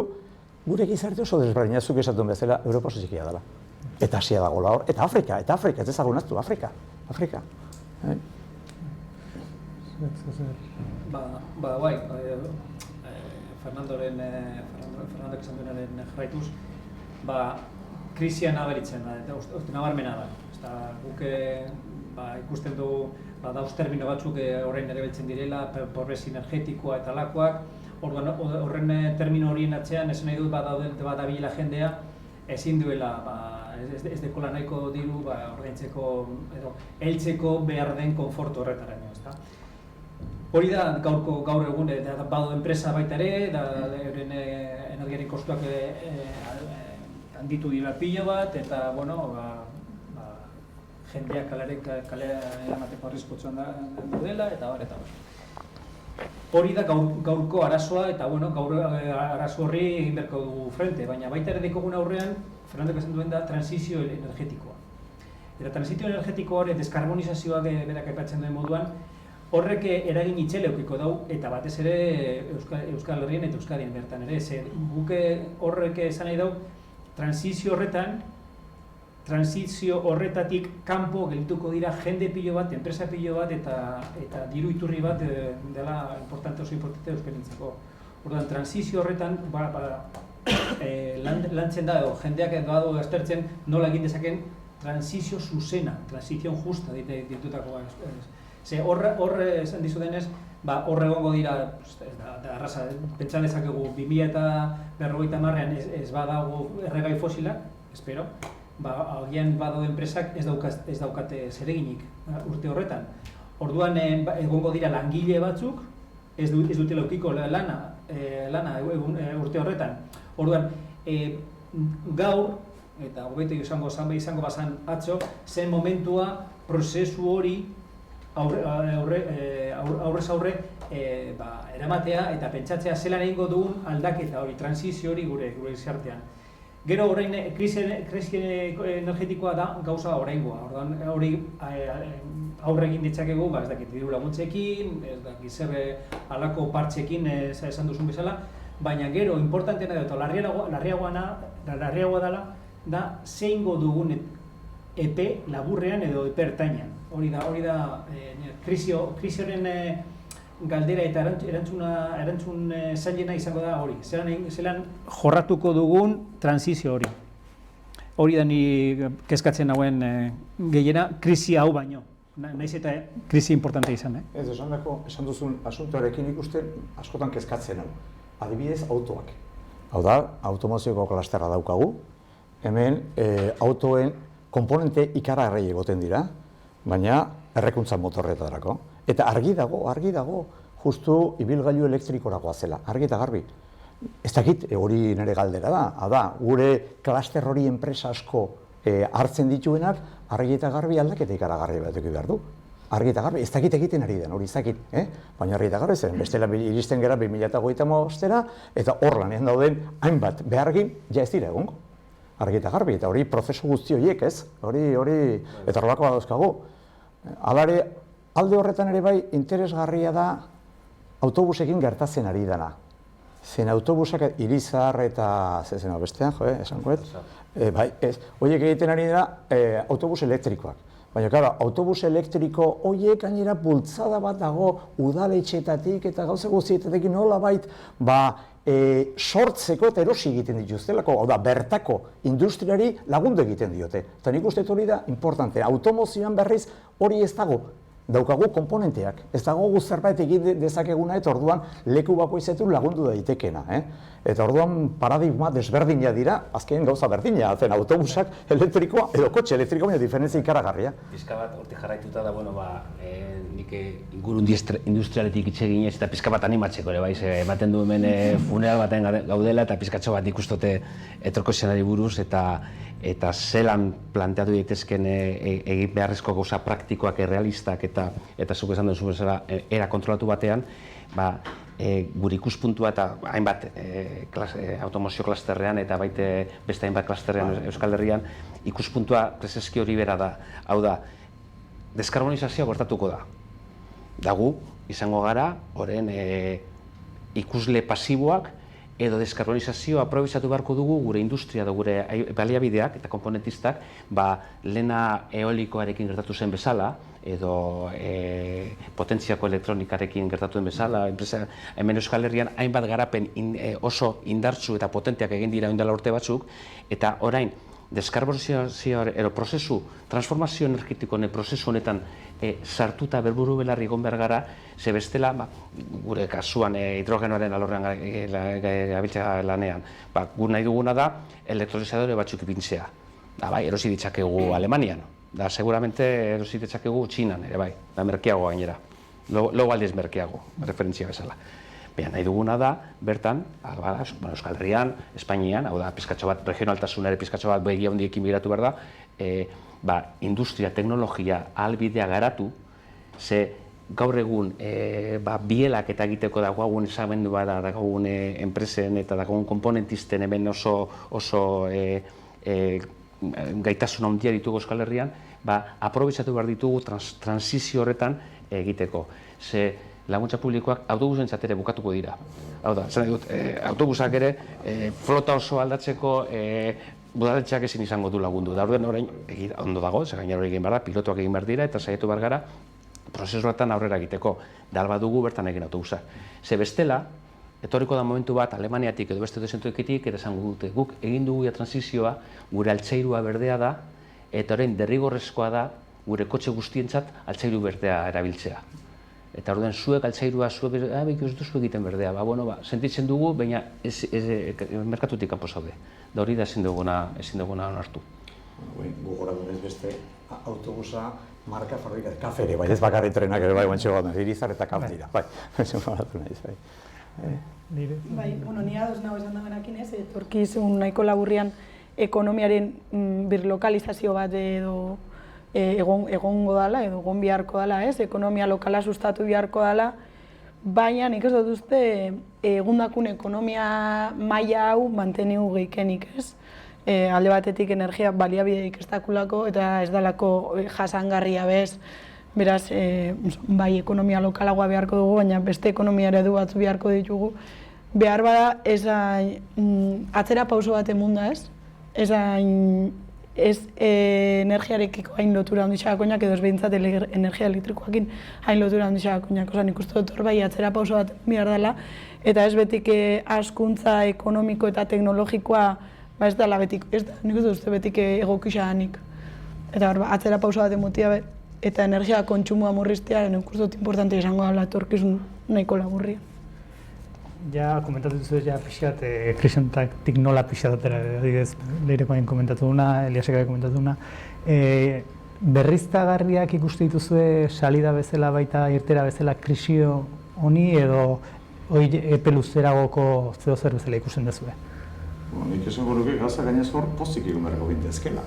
gure gizarte oso desberdinazuk esatuen bezala Europa oso txikia dela. Eta Asia dagoela hor, eta Afrika, ez ezagunaztu, Afrika. Bai, Fernandok esan duenaren jarraituz, krisia nabaritzen da, eta uste nabarmena da. Guk ikusten du dauz termino batzuk orain erabiltzen direla, pobrezia energetikoa eta lakoak. Horren termino horien atzean, esan nahi dut badabilela jendea, ezin duela, ez dekola nahiko diru ordaintzeko edo heltzeko behar den konfort horretaraino. Hori da gaur egun badu enpresa baita ere, euren energiaren kostuak handitu dira pilo bat, eta jendeak kalea eramateko arriskutsuan daudela, eta bar. Hori da gaurko arazoa, eta gaur arazo horri egin beharko dugu frente, baina baita ere dekogun aurrean, Fernandok esan duen da, transizio energetikoa. Eta transizio energetikoa hori, deskarbonizazioak berak aipatzen duen moduan, horrek eragin itxele eukiko dau, eta batez ere Euskal Herrien eta Euskadien bertan ere. Guk horrek esan nahi dau, transizio horretatik kanpo geldituko dira jende pilo bat, enpresa pilo bat eta diru iturri bat dela oso importante euskalintzako. Orduan, transizio horretan lantzen da, jendeak edo aztertzen nola egin dezaken transizio zuzena, transizion justa ditutako. Hor esan dizu denez, hor egongo dira, arrasa, pentsan dezakegu 2050an ez badago erregai fosilak, espero, agian badaude enpresak ez daukate zereginik urte horretan. Orduan egongo dira langile batzuk, ez dutela eukiko lana urte horretan. Orduan, gaur, eta hobeto izango bazan atzo, zen momentua prozesu hori aurrez aurre eramatea eta pentsatzea zelan egingo dugun aldaketa hori, transizio hori gure gizartean. Gero orain krisi energetikoa da gauza oraingoa. Orduan hori aurre egin ditzakegu, ez dakit diru laguntzekin, ez dakit zer halako partxekin esan duzun bezala, baina gero importanteena eta larriagoa dela da zeingo dugun epe laburrean edo epe ertainean. Hori da krisi honen galdera eta erantzun zailena izango da hori. Zelan jorratuko dugun transizio hori. Hori da ni kezkatzen nauen gehiena krisi hau baino. Naiz eta krisi importante izan, Ez, esan duzun asuntoarekin ikusten askotan kezkatzen hau. Adibidez, autoak. Hau da, automozioko klasterra daukagu. Hemen autoen komponente ikaragarri egoten dira, baina errekuntza motorretarako. Eta argi dago, justu ibilgailu elektrikorakoa zela, argi eta garbi. Ez dakit hori nire galdera da, da, gure klaster hori enpresa asko hartzen dituenak, argi eta garbi aldaketa ikaragarri bat eduki behar du. Argi eta garbi, ez dakit egiten ari den, hori ez dakit, baina argi eta garbi zen, bestela iristen gara 2025-era, eta hor lanean dauden hainbat behargin, ja ez dira egongo. Argi eta garbi, eta hori prozesu guzti horiek, ez? Hori, eta horrelako badauzkagu. Alare, alde horretan ere bai, interesgarria da autobusekin gertatzen ari dena. Zen autobusak Irizar eta zezena bestean, esankoet? Bai, ez. Horiek egiten ari dira autobus elektrikoak. Baina, claro, autobus elektriko horiek gainera bultzada bat dago udaletxeetatik eta gauza guztietatik nolabait sortzeko eta erosi egiten dituztelako, hau da, bertako industriari lagundu egiten diote. Eta nik uste hori da importante. Automozioan berriz hori ez dago. Daukagu komponenteak, ez dago zerbait egin dezakeguna eta orduan leku bakoitzetan lagundu daitekeena. Eta orduan paradigma desberdina dira, azken gauza berdina, zen autobusak elektrikoa edo kotxe elektrikoa, baina diferentzia ikaragarria. Pizka bat hortik jarraituta da, nik inguru industrialetik hitz eginez eta pizka bat animatzeko ere, ematen du hemen funeral baten gaudela eta pizkatxo bat ikustote etorko zenari buruz eta zelan planteatu daitezken egin beharrezko gauza praktikoak, errealistak eta zuk esan duzu bezala era kontrolatu batean, gure ikuspuntua eta hainbat automozio klasterrean eta baite beste hainbat klasterrean Euskal Herrian ikuspuntua prezeski hori bera da. Hau da, deskarbonizazioa gertatuko da. Gu izango gara, horren ikusle pasiboak edo deskarbonizazioa aprobetxatu beharko dugu gure industria edo gure baliabideak eta komponentistak lehena eolikoarekin gertatu zen bezala edo potentziako elektronikarekin gertatu den bezala, hemen Euskal Herrian hainbat garapen oso indartsu eta potenteak egin dira ondela urte batzuk, eta orain deskarbonizazioa edo prozesu, transformazio energetikoen prozesu honetan sartuta berburu belarri egon behar gara, ze bestela, gure kasuan hidrogenoaren alorrean gabiltza lanean, gu nahi duguna da elektrolizadore batzuk ipintzea. Erosi ditzakegu Alemanian, da seguramente erosi ditzakegu Txinan ere bai, da merkeago gainera, lau aldiz merkeago, referentzia bezala. Nahi duguna da, bertan, Euskal Herrian, Espainian, hau da, pizkatxo bat, regionaltasunare pizkatxo bat begia hondiekin begiratu behar da, industria, teknologia, ahalbidea garatu, ze gaur egun bielak eta egiteko dagoagun esamendu bada dagoagun enpresen eta dagoagun komponentisten hemen oso gaitasun handia ditugu Euskal Herrian, aprobetxatu behar ditugu transizio horretan egiteko. Laguntza publikoak autobusentzat ere bukatuko dira. Hau da, zan dut, autobusak ere flota oso aldatzeko udaletxeak ezin izango du lagundu. Da orduan orain ondo dago, ze gainera hori egin behar da, pilotuak egin behar dira eta saiatu behar gara prozesuetan aurrera egiteko. Da alba dugu bertan egin autobusak. Ze bestela, etorriko da momentu bat Alemaniatik edo beste desentoekitik eta esango dute guk egin dugu transizioa, gure altzairua berdea da, eta orain derrigorrezkoa da gure kotxe guztientzat altzairu berdea erabiltzea. Eta orduan zuek altzairua, zuek ez duzu egiten berdea, sentitzen dugu, baina merkatutik kanpo zaude. Da hori da ezin duguna onartu. Gogora dunez beste autobusa marka fabrikat, kafe ere, ez bakarri trenak ere, guantxo bat, Irizar eta kaf dira, Ni ados nago esan dagoenakin ez, etorkizun nahiko laburrian ekonomiaren birlokalizazio bat edo egongo dela, edo egon beharko dela, ekonomia lokala sustatu beharko dela, baina nik ez dut uste egundakun ekonomia maila hau manteniu gehikenik, ez? alde batetik energia baliabideik ez dakulako eta ez dalako jasangarria bez. Beraz, bai ekonomia lokalagoa beharko dugu, baina beste ekonomia eredu batzu beharko ditugu. Behar bada, atzera pauso bat emunda ez? Ez energiarekiko hain lotura handixakakoinak edo ez behintzat energia elektrikoakin hain lotura handixakakoinak. Osa, nik uste dut hor bai atzera pauso bat behar dela, eta ez betik askuntza ekonomiko eta teknologikoa ez dela betik, nik uste betik egokixadanik. Eta hor, atzera pauso bat emotia eta energia kontsumoa murriztea, nik uste dut importante izango dela etorkizun nahiko laburria. Ja, komentatu duzu ja pixat, krisiontaktik nola pixat atera, adibidez, Leirekoain komentatu duna, Eliasek komentatu duna. Berriztagarriak ikuste dituzue salida bezala baita irtera bezala krisio honi edo epe luzeragoko zeo zer bezala ikusten duzue? Nik esango nuke gaza gainez hor pozik egun beharko gintezkela.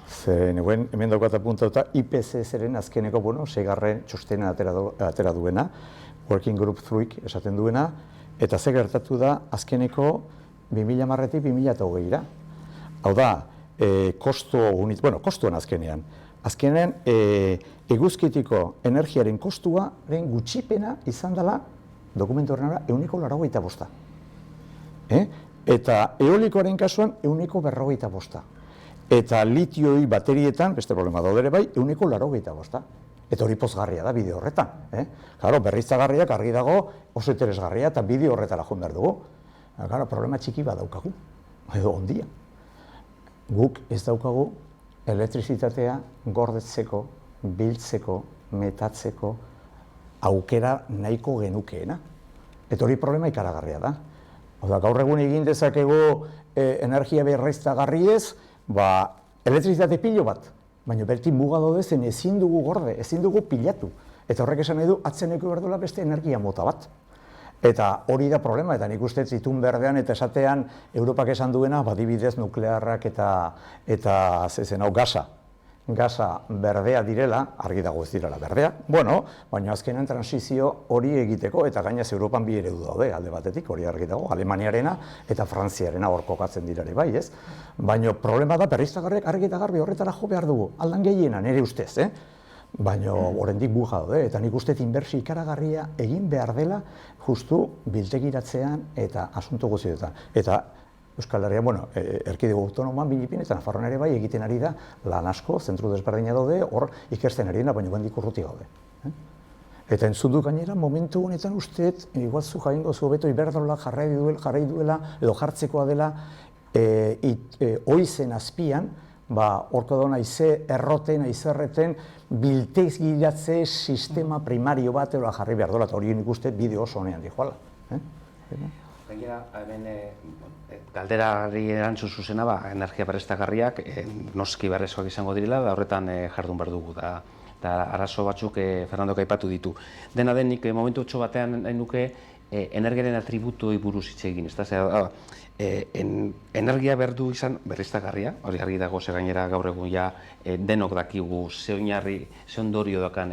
Ze neguen hemen daukat apuntatuta IPCC-ren azkeneko, seigarren txostena atera duena, Working Group 3 esaten duena, eta ze gertatu da azkeneko 2010-tik 2020-ra. Hau da, kostuan azkenean. Azkenean, eguzkitiko energiaren kostuaren gutxipena izan dela dokumentu horrena 185. Eta eolikoaren kasuan 155. Eta litioi baterietan, beste problema daudere bai, 185. Eta hori pozgarria da bideo horretan. Claro, berriztagarriak argi dago oso interesgarria eta bideo horretara joan behar dugu. Claro, problema txiki bat daukagu, edo ondia. Guk ez daukagu elektrizitatea gordetzeko, biltzeko, metatzeko aukera nahiko genukeena. Eta hori problema ikaragarria da. Gaur egun egin dezakegu energia berriztagarriez, elektrizitate pilo bat, baina berti muga daude zen ezin dugu gorde, ezin dugu pilatu. Eta horrek esan nahi du, atzeneko behar duela beste energia mota bat. Eta hori da problema, eta nik uste itun berdean eta esatean Europak esan duena, badibidez nuklearrak eta gasa berdea direla, argi dago ez direla berdea, baina azkenean transizio hori egiteko, eta gainaz Europan bi eredu daude alde batetik, hori argi dago, Alemaniarena eta Frantziarena hor kokatzen dirare bai, ez? Baina problema da, berriztagarriak argi eta garbi horretara jo behar dugu, aldan gehiena, nire ustez, baina oraindik buja daude, eta nik uste inbertsio ikaragarria egin behar dela justu biltegiratzean eta asunto guztietan. Eta Euskal Herria, erkidego autonomoan Bilipin eta Nafarroan ere bai egiten ari da lan asko, zentru desberdina daude, hor ikertzen ari da, baina bendik urruti gaude. Eta entzun du gainera, momentu honetan usteet, igual zu jaingo zu hobeto Iberdrola jarrai duela, edo jartzekoa dela, oizen azpian, horko dauna izerreten, biltegiratze sistema primario bat eroa jarri behar dola, eta hori nik usteet bideo oso honean dihoala. Gainera, hemen galderari erantzun zuzena, energia berriztagarriak noski beharrezkoak izango direla, da horretan jardun behar dugu. Eta arazo batzuk Fernandok aipatu ditu. Dena den, nik momentu otxo batean nahi nuke energiaren atributoi buruz hitz egin. Energia behar du izan berriztagarria, hori argi dago ze gainera gaur egun ja denok dakigu ze oinarri, ze ondorio dakan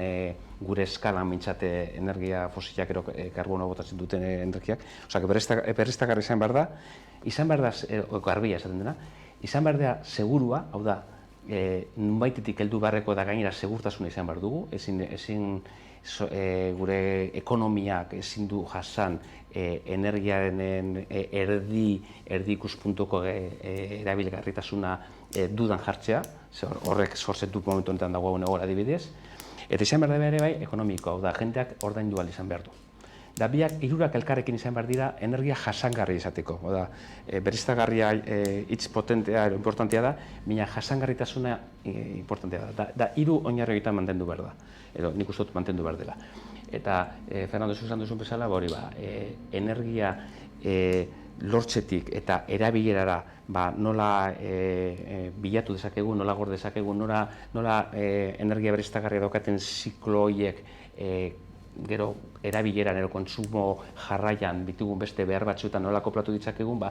gure eskalan mintzate energia fosilak ero karbono botatzen duten energiak. Osea, berriztagarri izan behar da, garbia esaten dena, izan behar da segurua, hau da, nunbaitetik heldu beharreko da gainera segurtasuna izan behar dugu, ezin gure ekonomiak ezin du jasan energiaren erdi ikuspuntuko erabilgarritasuna dudan jartzea, horrek sortzen du momentu honetan dago egun adibidez, eta izan behar da ere bai ekonomiko, hau da, jendeak ordaindu ahal izan behar du. Da biak, hirurak elkarrekin izan behar dira energia jasangarri izateko. Oda, berriztagarria hitz potentea, importantea da, baina jasangarritasuna importantea da. Da hiru oinarri egiten mantendu behar da, edo nik uste dut mantendu behar dela. Eta Fernando esan duzun bezala, hori energia lortzetik eta erabilerara nola bilatu dezakegu, nola gorde dezakegu, nola energia berriztagarria daukaten ziklo horiek gero erabileran, kontsumo jarraian ditugun beste behar batzuetan nola koplatu ditzakegun,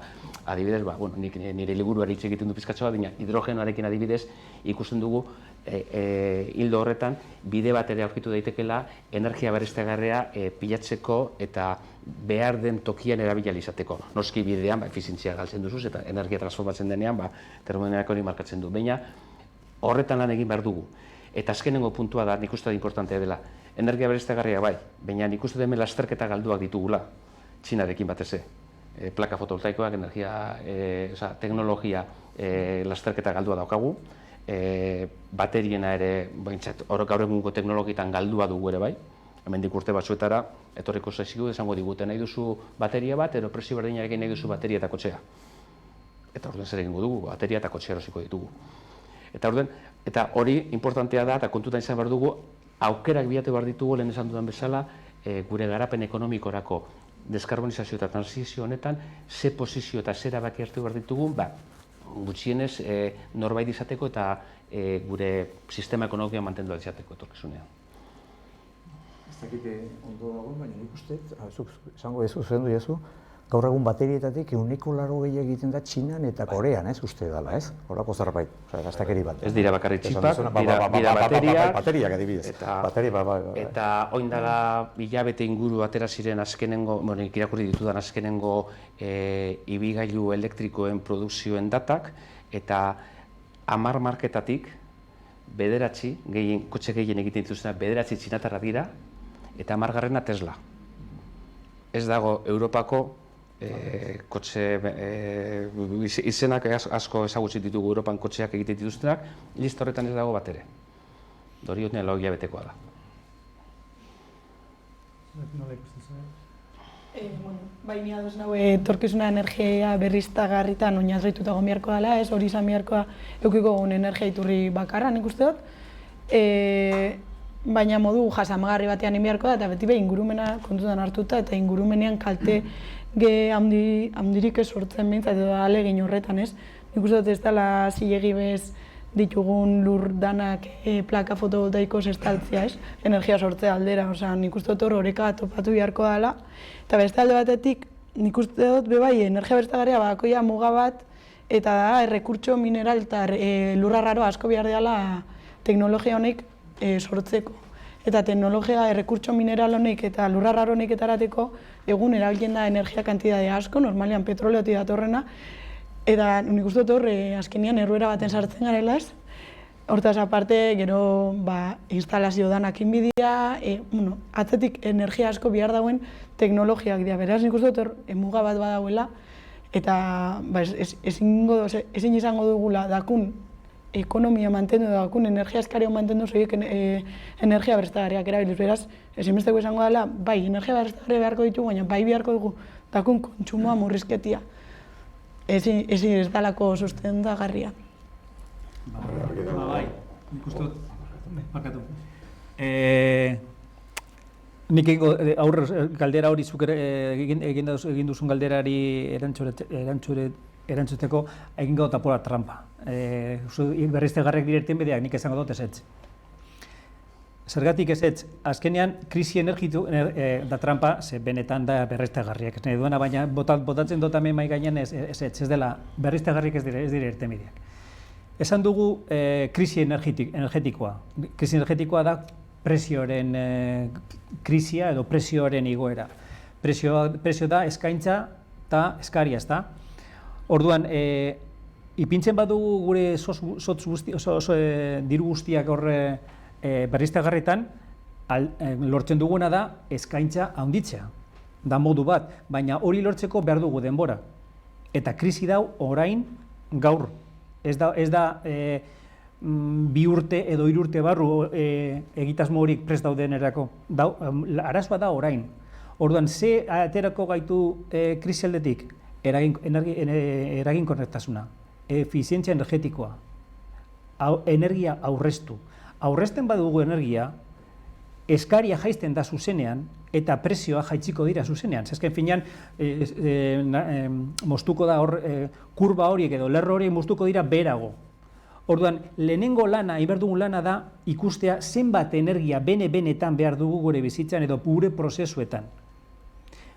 adibidez, nik nire liburuari hitz egiten du pizkatxo bat, baina hidrogenoarekin adibidez ikusten dugu hildo horretan, bide bat ere aurkitu daitekela energia berriztagarria pilatzeko eta behar den tokian erabili izateko. Noski bidean, efizientzia galtzen duzuz eta energia transformatzen denean, termodinamika hori markatzen du. Baina horretan lan egin behar dugu. Eta azkenengo puntua da, nik uste da importantea dela. Energia berriztagarria bai, baina nik uste hemen lasterketa galduak ditugula, Txinarekin batez. Plaka fotovoltaikoak, energia, teknologia lasterketa galdua daukagu. Bateriena ere, gaur egungo teknologietan galdua dugu ere bai. Hemendik urte batzuetara, etorriko zaizkigu, esango digute nahi duzu bateria bat, edo presio berdinarekin nahi duzu bateria eta kotxea. Eta orduan zer egingo dugu, bateria eta kotxea erosiko ditugu. Eta hori importantea da, eta kontutan izan behar dugu, aukerak bilatu behar ditugu, lehen esan dudan bezala, gure garapen ekonomikorako deskarbonizazio eta transizio honetan, ze posizio eta zera baki hartu behar ditugu, gutxienez norbait izateko eta gure sistema ekonomikoa mantendu izateko etorkizunean. Ez dakite ondo dago, baina nik uste, esango ezu, zuzendu ezu, gaur egun baterietatik 180 egiten da Txinan eta Korean, ez uste dela, ez? Horako zerbait, gaztakeri bat. Ez dira bakarrik txipak, dira bateriak. Bateriak adibidez. Eta oin dela hilabete inguru atera ziren azkenengo, nik irakurri ditudan azkenengo ibigailu elektrikoen produkzioen datak, eta 10 marketatik, kotxe gehien egiten dituztenak, 9 txinatarra dira, eta 10garrena Tesla. Ez dago Europako kotxe izenak asko ezagutzi ditugu Europan kotxeak egiten dituztenak, lista horretan ez dago bat ere. Dori honen lau hilabetekoa da. Bai, ni ados nago etorkizuna energia berriztagarritan oinarrituta egon beharko dela, ez hori izan beharkoa edukiko dugun energia iturri bakarra, nik uste dut. Baina modu jasangarri batean egin beharko da, eta beti behin ingurumena kontutan hartuta eta ingurumenean kalte handirik ez sortzen behintzat edo ahalegin horretan, ez? Nik uste dut ez dela zilegi bez ditugun lur danak plaka fotovoltaikoz estaltzea, ez? Energia sortzea aldera, nik uste dut hor oreka topatu beharko dela. Eta beste alde batetik, nik uste dut bebai energia berriztagarria badakoia muga bat, eta da errekurtso mineral eta lurra raro asko behar dela teknologia honek sortzeko. Eta teknologia errekurtso mineral honek eta lurra raro honek erateko egun erabiltzen da energia kantidade asko, normalean petroleotik datorrena, eta nik uste dut hor azkenean erruera baten sartzen garela ez. Hortaz aparte, gero instalazio danak inbidia, atzetik energia asko behar dauen teknologiak dira. Beraz, nik uste dut muga bat badauela, eta ezin izango dugula dakun ekonomia mantendu, dakun energia eskario mantendu zoiek energia berriztagarriak erabiliz. Beraz, ezinbesteko izango dela, bai, energia berriztagarria beharko ditugu, baina bai beharko dugu dakun kontsumoa murrizketia. Ezin ez dalako sustengagarria. Bai, nik uste dut, bakatu. Nik galdera hori zuk egin duzun galderari erantzuteko egingo dut apura trampa. Berriztagarriak diren bedeak nik esango dut ezetz. Zergatik ezetz, azkenean krisi energitu da trampa, ze benetan da berriztagarriak. Ez nahi duena, baina botatzen dut hemen mahai gainean ezetz, ez dela berriztagarriak ez dira irtenbideak. Esan dugu krisi energetikoa. Krisi energetikoa da prezioaren krisia edo prezioaren igoera. Prezio da eskaintza eta eskaria, ez da? Orduan, ipintzen badugu gure diru guztiak horre berriztagarrietan, lortzen duguna da eskaintza handitzea. Da modu bat, baina hori lortzeko behar dugu denbora. Eta krisi dau orain gaur. Ez da 2 urte edo 3 urte barru egitasmo horik prest daudenerako. Arazoa da orain. Orduan, ze aterako gaitu krisialdetik? Eraginkortasuna, efizientzia energetikoa, energia aurreztu. Aurrezten badugu energia, eskaria jaisten da zuzenean eta prezioa jaitziko dira zuzenean. Zezken finean, moztuko da kurba horiek edo lerro horiek moztuko dira berago. Orduan, lehenengo lana, iberdugun lana da ikustea zenbat energia benetan behar dugu gure bizitzan edo gure prozesuetan.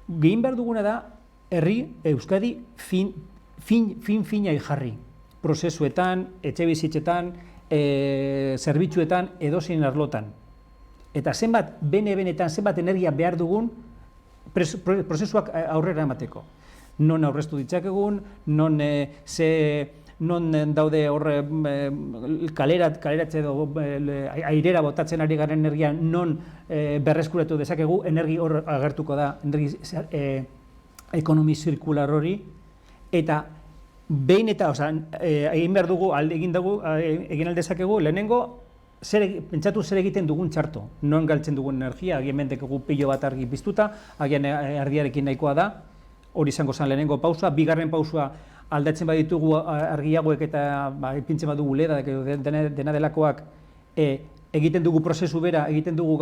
Gehien behar duguna da, herri, Euskadi, finai jarri. Prozesuetan, etxe bizitzetan, zerbitzuetan edozein arlotan. Eta zenbat, benetan zenbat energia behar dugun prozesuak aurrera emateko. Non aurreztu ditzakegun, non daude horre kaleratze edo airera botatzen ari garen energia non berreskuratu dezakegu, energi hor agertuko da, energi ekonomi zirkular hori, eta behin eta, egin behar dugu, egin aldezakegu, lehenengo, pentsatu zer egiten dugun txarto, non galtzen dugun energia, agian mendekegu pilo bat argi piztuta, agian argiarekin nahikoa da, hori izango zen lehenengo pausua, bigarren pausua aldatzen baditugu argi hauek eta ipintzen badugu leda, dena delakoak, egiten dugu prozesu bera, egiten dugu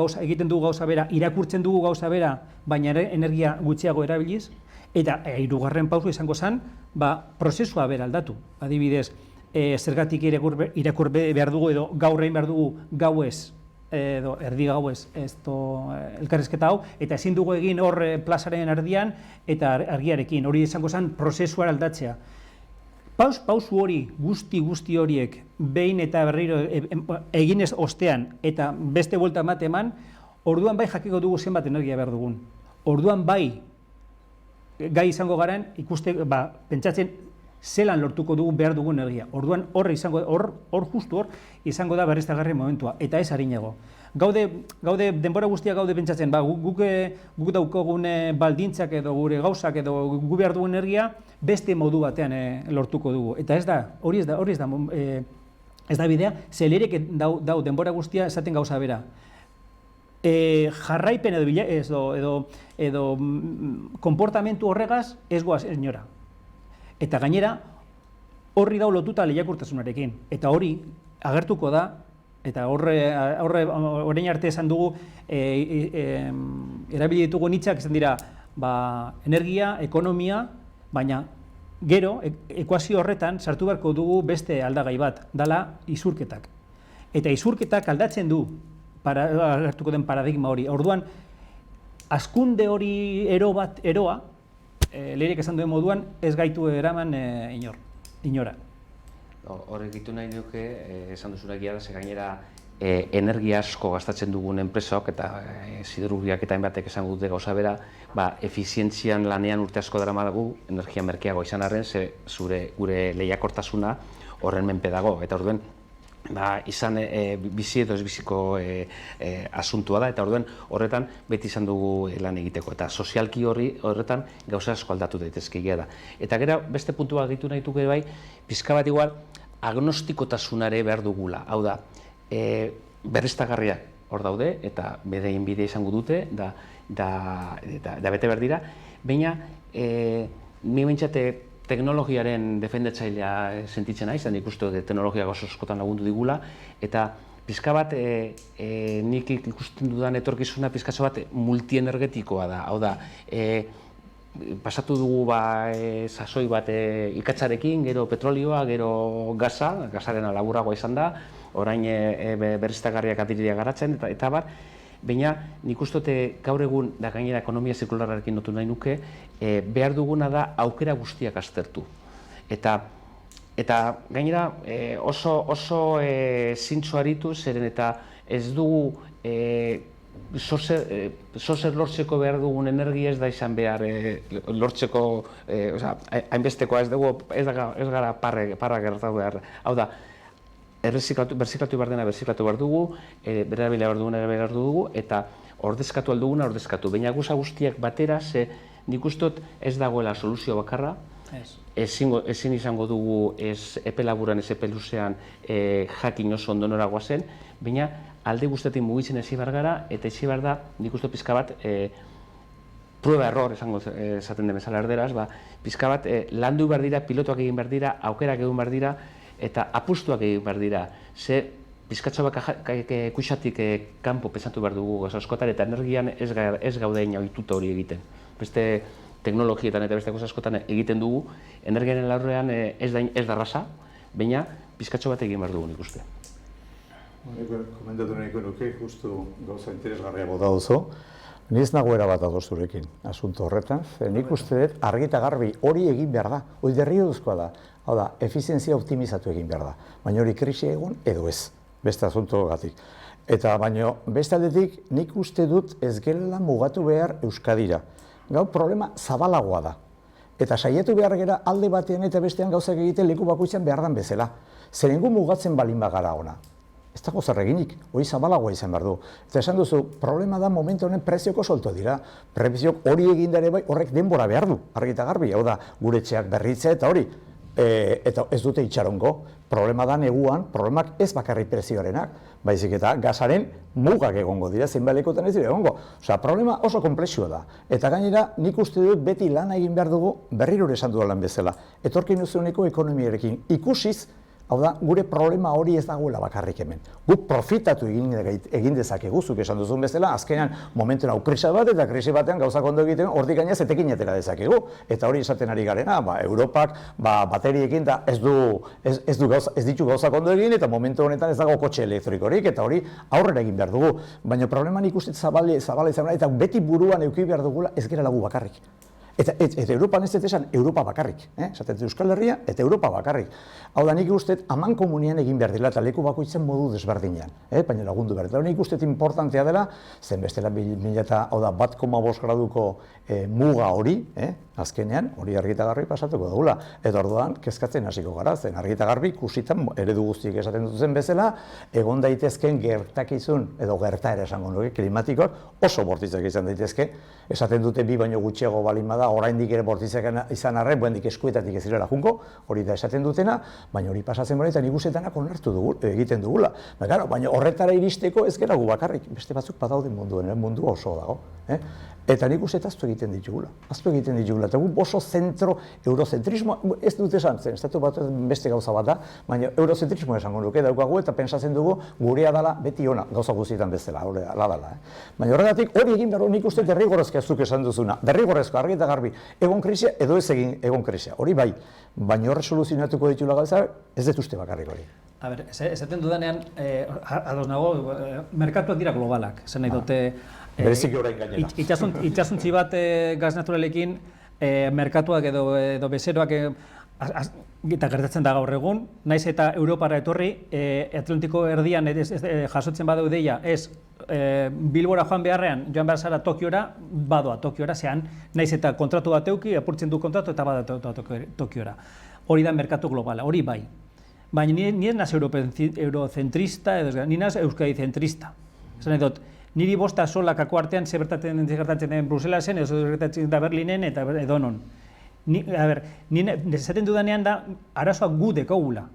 gauza bera, irakurtzen dugu gauza bera, baina energia gutxiago erabiliz, eta hirugarren pausua izango zen, prozesua bera aldatu. Adibidez, zergatik irakur behar dugu edo gaur egin behar dugu gauez, edo erdi gauez elkarrizketa hau, eta ezin dugu egin hor plazaren erdian eta argiarekin, hori izango zen prozesua aldatzea. Pausu hori, guzti horiek, behin eta berriro eginez ostean eta beste buelta eman, orduan bai jakiko dugu zenbat energia behar dugun. Orduan bai gai izango garen, pentsatzen zelan lortuko dugu behar dugun energia. Orduan justu hor izango da berriztagarri momentua, eta ez arinago. Gaude denbora guztiak gaude pentsatzen, guk daukogun baldintzak edo gure gauzak edo gu behar dugun energia beste modu batean lortuko dugu. Eta hori ez da bidea, zelerek dau denbora guztia esaten gauza bera. Jarraipen edo konportamentu horregaz ez goaz inora. Eta gainera, horri dau lotuta lehiakurtasunarekin. Eta hori agertuko da, eta orain arte esan dugu, erabili ditugu hitzak izan dira, energia, ekonomia, baina gero, ekuazio horretan sartu beharko dugu beste aldagai bat, dala isurketak. Eta isurketak aldatzen du, agertuko den paradigma hori. Orduan, hazkunde hori eroa, lehirik esan duen moduan, ez gaitu eraman inora. Horrek ditu nahi duke, esan duzuna egia da, ze gainera energia asko gastatzen dugun enpresak eta siderurgiak eta hainbatek esango dute gauza bera, efizientzian lanean urte asko daramagu energia merkeago izan arren, gure lehiakortasuna horren menpe dago. Eta orduen, izan bizi edo ez biziko asuntua da, eta orduen horretan beti izan dugu lan egiteko. Eta sozialki horretan gauza asko aldatu daitezke da. Eta gero beste puntua egitu nahi duke bai, pizka bat igual agnostikotasunare behar dugula. Hau da, berriztagarriak hor daude, eta bedein bide izango dute, da bete behar dira, baina ni bintzate teknologiaren defendetzailea sentitzen naiz, nik uste teknologia oso askotan lagundu digula, eta pizka bat nik ikusten dudan etorkizuna pizkatxo bat multienergetikoa da. Hau da, pasatu dugu sasoi bat ikatzarekin, gero petrolioa, gero gasaren laburagoa izan da, orain berriztagarriak adiriak garatzen, eta bar, baina nik uste gaur egun, da gainera ekonomia zirkularrarekin notu nahi nuke, behar duguna da aukera guztiak aztertu. Eta gainera oso zintzo aritu, zeren eta ez dugu zozer lortzeko behar dugun energia ez da izan behar lortzeko, hainbestekoa ez gara parra gertatu behar. Hau da, berziklatu behar dena berziklatu behar dugu, berabila behar duguna behar dugu, eta ordezkatu alduguna ordezkatu. Baina guztiak batera, nik ustot ez dagoela soluzio bakarra, ezin izango dugu ez epe laburan, ez epe luzean jakin oso ondo nora goazen, baina alde guztetik mugitzen ezi behar gara, eta ezi behar da, nik usto pizka bat, prueba error, esaten den bezala erderaz, pizka bat, landu behar dira, pilotuak egin behar dira, aukerak egin behar dira, eta apustuak egin behar dira. Ze pizkatxo kuixatik kanpo pesatu behar dugu askotan, eta energian ez gaude inaituta hori egiten. Beste teknologietan eta beste askotan egiten dugu, energiaren laurrean ez da raza, baina pizkatxo bat egin behar dugu nik uste. Komentatu nahiko nuke, justu gauza interesgarriago dauzo. Ni ez nago erabat adosturekin asunto horretan, nik uste dut argi eta garbi hori egin behar da, hori derrigorrezkoa da. Hau da, efizientzia optimizatu egin behar da, baina hori krisi egon edo ez, beste asuntogatik. Eta baina beste aldetik nik uste dut ez gelela mugatu behar Euskadira. Gau problema zabalagoa da. Eta saiatu behar gera alde batean eta bestean gauzak egiten leku bakoitzean behar dan bezala. Zerengu mugatzen balin bagara ona. Ez dago zer eginik, hori zabalagoa izan behar du. Eta esan duzu, problema da momentu honen prezioko solto dira. Preziok hori egindare bai horrek denbora behar du, argi eta garbi. Hau da, gure etxeak berritze eta hori. Eta ez dute itxarongo. Problema da neguan, problemak ez bakarri prezioarenak, baizik eta gazaren mugak egongo dira, zenbalekotan ez dira egongo. Osea, problema oso komplexua da. Eta gainera, nik uste dut beti lana egin behar dugu berriro esan duelan bezala. Etorkin uzuneko ekonomiarekin ikusiz, hau da, gure problema hori ez dagoela bakarrik hemen. Guk profitatu egin dezakegu, zuk esan duzun bezala, azkenean momentu hau krisi bat eta krisi batean gauzak ondo egiten, hortik gainez etekin atera dezakegu. Eta hori esaten ari garena, Europak bateriekin ez ditu gauzak ondo egin eta momentu honetan ez dago kotxe elektrikorik eta hori aurrera egin behar dugu. Baina problema nik uste zabala izan eta beti buruan eduki behar dugula ez gera lagu bakarrik. Eta Europan ez esan Europa bakarrik, esaten Euskal Herria eta Europa bakarrik. Hau da, nik uste aman komunian egin behar dela eta leku bakoitzen modu desberdinean, baina lagundu behar. Eta nik uste importantea dela, zen bestela 1,5 graduko muga hori, azkenean, hori argi eta garbi pasatuko dugula. Eta orduan, kezkatzen hasiko gara, zen argi eta garbi ikusitan eredu guztiek esaten dutzen bezala, egon daitezken gertakizun, edo gertaera esango nuke, klimatikoak oso bortitzak izan daitezke, esaten dute bi baino gutxiago balin bada, oraindik ere bortitzak izan arren, buendik eskuetatik ez direla junko, hori da esaten dutena, baina hori pasatzen bera eta nik usteetanak onartu egiten dugula. Baina horretara iristeko ez gera gu bakarrik, beste batzuk badauden munduan, mundu oso dago. Eta nik uste aztu egiten ditugula, eta gu oso zentro, eurozentrismoa, ez dut esan zen, estatu bat beste gauza bat da, baina eurozentrismoa esango nuke daukagu eta pensatzen dugu gurea dela beti ona, gauza guztietan bezala, hori dela. Baina horregatik hori egin behar nik uste derrigorrezkoa zuk esan duzuna, derrigorrezkoa, argi eta garbi, egon krisia edo ez egin egon krisia, hori bai, baina horre soluzionatuko ditula gauza, ez dut uste bakarrik hori. A ber, esaten dudanean, ados nago, merkatuak dira globalak, zen nahi dute, berezik orain gainera. Itxasuntzi bat gaz naturalekin, merkatuak edo bezeroak eta gertatzen da gaur egun, naiz eta Europara etorri, Atlantiko erdian jasotzen badau deia, ez Bilbora joan beharrean, joan behar zara Tokiora, badoa Tokiora, zean, naiz eta kontratu bat euki, apurtzen du kontratu eta badoa Tokiora. Hori da merkatu globala, hori bai. Baina ni ez naz eurocentrista, ni naz euskadicentrista. Esan nahi dut, niri bosta solakako artean gertatzen den Bruselasen, edo gertatzen da Berlinen eta edonon. Esaten dudanean da, arazoa gu dekogula.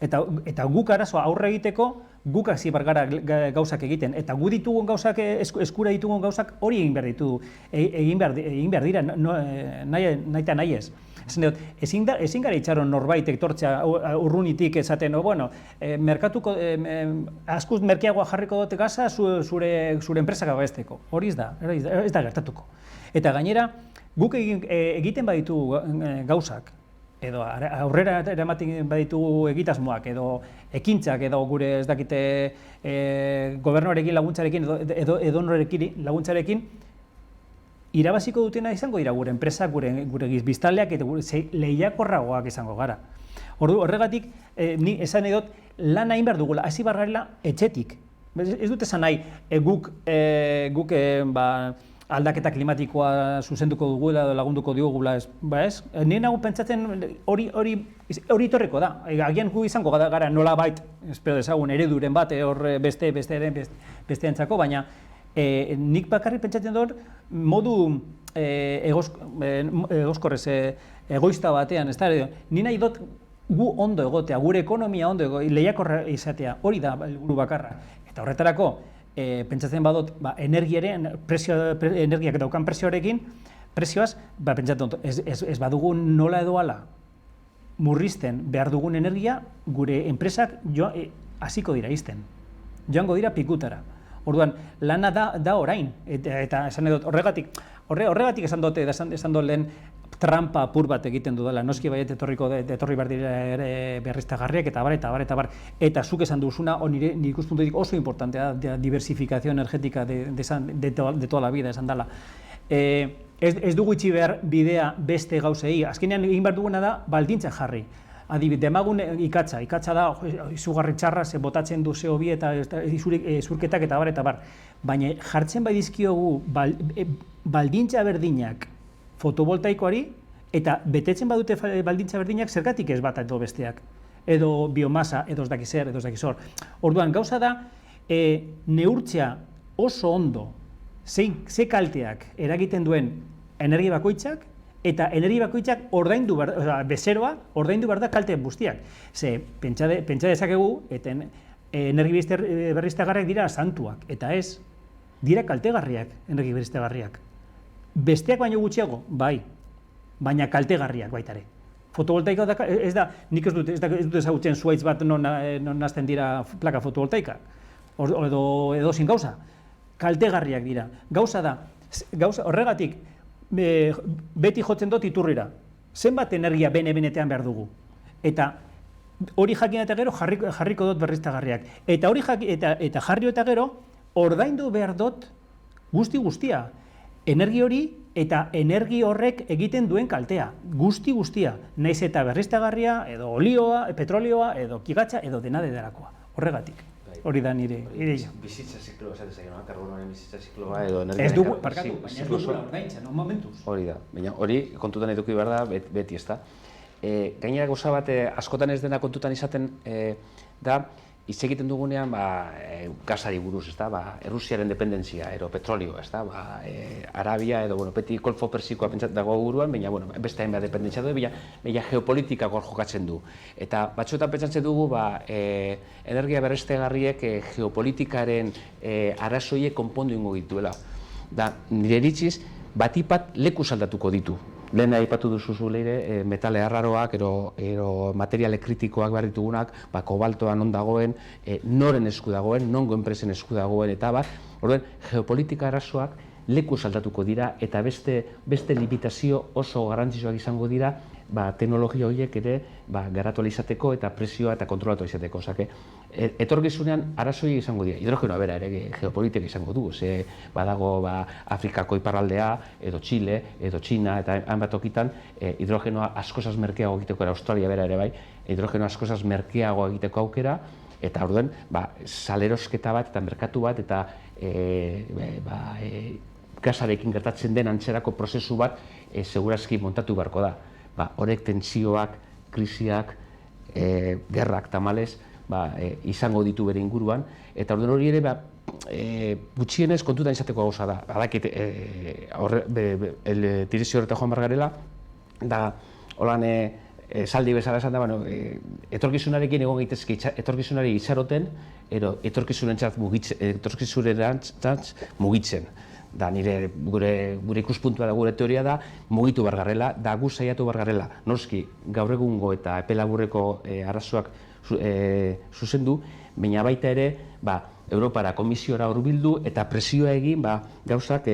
Eta guk arazoa aurre egiteko, guk hasi behar gara gauzak egiten. Eta gu ditugun gauzak, eskura ditugun gauzak hori egin behar ditugu. Egin behar dira, nahi eta nahi ez. Ezin gara itxaron norbait ektortzea urrunitik esaten, merkatuko, askuz merkeagoa jarriko dute gaza zure enpresak abesteko. Hori ez da gertatuko. Eta gainera, guk egiten baditugu gauzak, edo aurrera eramaten baditugu egitasmoak, edo ekintzak, edo gure ez dakite gobernuarekin laguntzarekin, edo norekin laguntzarekin, irabaziko dutena izango dira gure enpresak, gure biztanleak eta lehiakorragoak izango gara. Horregatik, ni esan nahi dut, lan hain behar dugula, hasi barrela etxetik. Ez dut esan nahi, guk aldaketa klimatikoa zuzenduko dugula edo lagunduko digugula, ez? Nire nago pentsatzen hori torriko da. Agian gu izango gara nola bait, espero dezagun, ereduren bat, besteantzako, baina nik bakarrik pentsatzen dut modu egoskorrez, egoista batean, ni nahi dut gu ondo egotea, gure ekonomia ondo egotea, lehiakorra izatea, hori da helburu bakarra. Eta horretarako, pentsatzen badut, energiak daukan prezioarekin, prezioaz, pentsatzen dut, ez badugu nola edo ala murrizten behar dugun energia, gure enpresak hasiko dira izten, joango dira pikutara. Orduan, lana da orain, eta esan dut, horregatik esan dut lehen trampa apur bat egiten dudala, noski baiet etorri behar dira berriztagarriak eta bar. Eta zuk esan duzuna, nire ikuspuntutik oso importantea da, diversifikazio energetika de toda la vida, esan dela. Ez dugu itxi behar bidea beste gauzei, azkenean egin behar duguna da baldintza jarri. demagun ikatza da, izugarri txarra, ze botatzen du CO2 eta zurketak eta bar. Baina jartzen bai dizkiogu baldintza berdinak fotovoltaikoari, eta betetzen badute baldintza berdinak zergatik ez bat edo besteak. Edo biomasa, edo ez dakiz zer, edo ez dakiz hor. Orduan, gauza da, neurtzea oso ondo ze kalteak eragiten duen energia bakoitzak, eta energia bakoitzak bezeroa ordaindu behar da kalte guztiak. Ze, pentsa dezakegu, eta energia berriztagarriak dira santuak, eta ez, dira kaltegarriak energia berriztagarriak. Besteak baino gutxiago, bai, baina kaltegarriak baitare. Fotovoltaika ez da, nik ez dut ezagutzen zuaitz bat non nazten dira plaka fotovoltaika, edo zin gauza, kaltegarriak dira. Gauza da, horregatik, beti jotzen dut iturrira, zenbat energia benetan behar dugu. Eta hori jakin eta gero jarriko dut berriztagarriak. Eta hori eta jarri eta gero, ordaindu behar dut guztia. Energia hori eta energia horrek egiten duen kaltea, guztia. Naiz eta berriztagarria, edo olioa, petrolioa, edo kigatza, edo dena delakoa. Horregatik. Hori da nire ideia. Bizitza zikloa esatez egin, karbonoaren bizitza zikloa edo energia... Ez dugu, parkatu, baina ez dugu ordaintzen, no momentuz. Hori da, baina hori kontutan eduki behar da beti, ez da. Gainera gauza bat, askotan ez dena kontutan izaten da, hitz egiten dugunean gasari buruz, ez da, Errusiaren dependentzia, petrolio, ez da, Arabia edo, beti Golfo Persikoa pentsat dago buruan, baina, beste hainbat dependentzia du, baina geopolitika hor jokatzen du. Eta batzuetan pentsatzen dugu, energia berriztagarriek geopolitikaren arazoiek konpondu ingo dituela. Da, nire iritziz, batipat leku aldatuko ditu. Lehen aipatu duzu leire, metale arraroak, ero materiale kritikoak behar ditugunak, kobaltoa non dagoen, noren esku dagoen, nongo enpresen esku dagoen, eta orduan, geopolitika arazoak leku aldatuko dira, eta beste limitazio oso garrantzitsuak izango dira, teknologia horiek ere garatu izateko eta presioa eta kontrolatu izateko. Etorkizunean arazoia izango dira. Hidrogenoa bera ere geopolitika izango du. Ze badago Afrikako iparraldea, edo Txile, edo Txina, eta hainbat tokitan hidrogenoa askozaz merkeago egiteko, Australia bera ere bai, hidrogenoa askozaz merkeago egiteko aukera, eta orduan, salerosketa bat eta merkatu bat, eta gasarekin gertatzen den antzerako prozesu bat segurazki montatu beharko da. Horrek tentsioak, krisiak, gerrak tamalez izango ditu bere inguruan, eta orduan hori ere gutxienez kontutan izateko gauza da. Badakit tirizio horretan joan bargarela, da holan esaldi bezala esan da, etorkizunarekin egon gaitezke etorkizunari itxaroten, etorkizunerantzat mugitzen. Da, nire gure ikuspuntua da, gure teoria da, mugitu bargarrela, da gu saiatu bargarrela. Noski, gaur egungo eta epe laburreko arazoak zuzendu, baina baita ere, Europara komisiora hurbildu eta presioa egin gauzak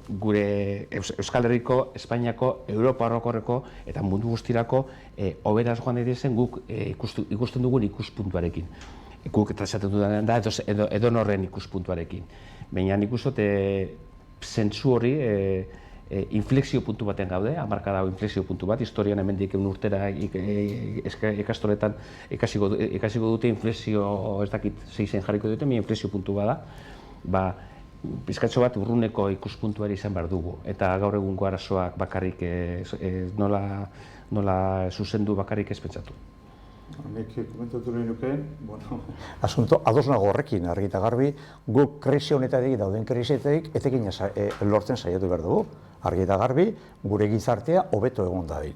gure Euskal Herriko, Espainiako, Europa orokorreko eta mundu guztirako hoberaz joan daitezen guk ikusten dugun ikuspuntuarekin. Guk eta esaten dudan da edonorren ikuspuntuarekin. Baina nik uste zentzu hori inflexio puntu baten gaude, hamarkada inflexio puntu bat, historian hemendik urtera ikastoletan ikasiko dute inflexio, ez dakit zeizen jarriko dute, inflexio puntu bada, pizkatxo bat urruneko ikuspuntuari izan behar dugu, eta gaur egungo arazoak bakarrik nola zuzendu bakarrik ez pentsatu. Nik komentatu nahi nuke, asunto ados nago horrekin, argi eta garbi, guk krisi honetatik dauden krisietik etekin lortzen saiatu behar dugu. Argi eta garbi, gure gizartea hobeto egon dadin.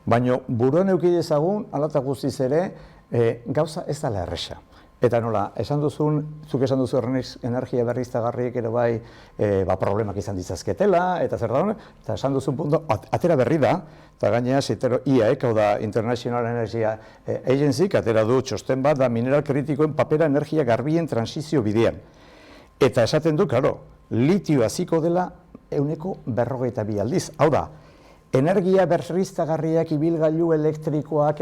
Baina buruan eduki dezagun, hala eta guztiz ere, gauza ez dela erresa. Eta nola, zuk esan duzu energia berriztagarriek ere bai problemak izan ditzazketela, eta zer da, eta esan duzun puntu, atera berri da, eta gainera IAEC, hau da International Energy Agency, atera du txosten bat, da mineral kritikoen papera energia garbien transizio bidean. Eta esaten du, karo, litio hasiko dela 152 aldiz, hau da, energia berriztagarriak, ibilgailu elektrikoak,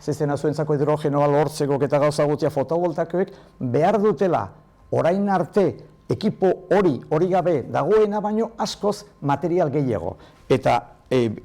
zezena zuentzako hidrogenoa lortzeko eta gauza guztia fotovoltaikoek behar dutela orain arte ekipo hori gabe dagoena baino askoz material gehiago. Eta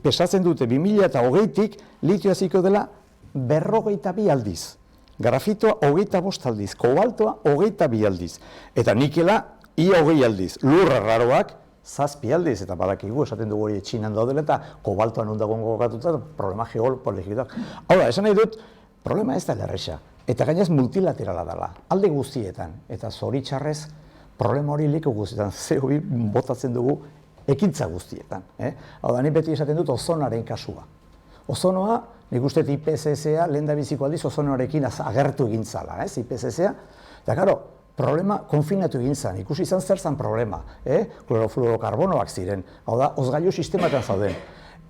pesatzen dute 2020tik litio hasiko dela 42 aldiz. Grafitoa 25 aldiz, kobaltoa 22 aldiz. Eta nikela ia 20 aldiz. Lurra raroak 7 aldiz, eta badakigu esaten dugu hori Txinan daudela eta kobaltoan ondagoen gogatuta, problema geopolitikoak. Hau da, esan nahi dut, problema ez da erresa. Eta gainez multilaterala dela, alde guztietan. Eta zoritxarrez, problema hori liko guztietan, ze hori botatzen dugu ekintza guztietan. Hau da, nik beti esaten dut ozonaren kasua. Ozonoa, nik uste IPCC-a lehen da biziko aldiz ozonoarekin agertu egin zala, IPCC-a. Eta, karo, problema konfinatu egin zan, ikusi izan zer zan problema, klorofluorokarbonoak ziren, hau da, ozgailu sistematan zauden.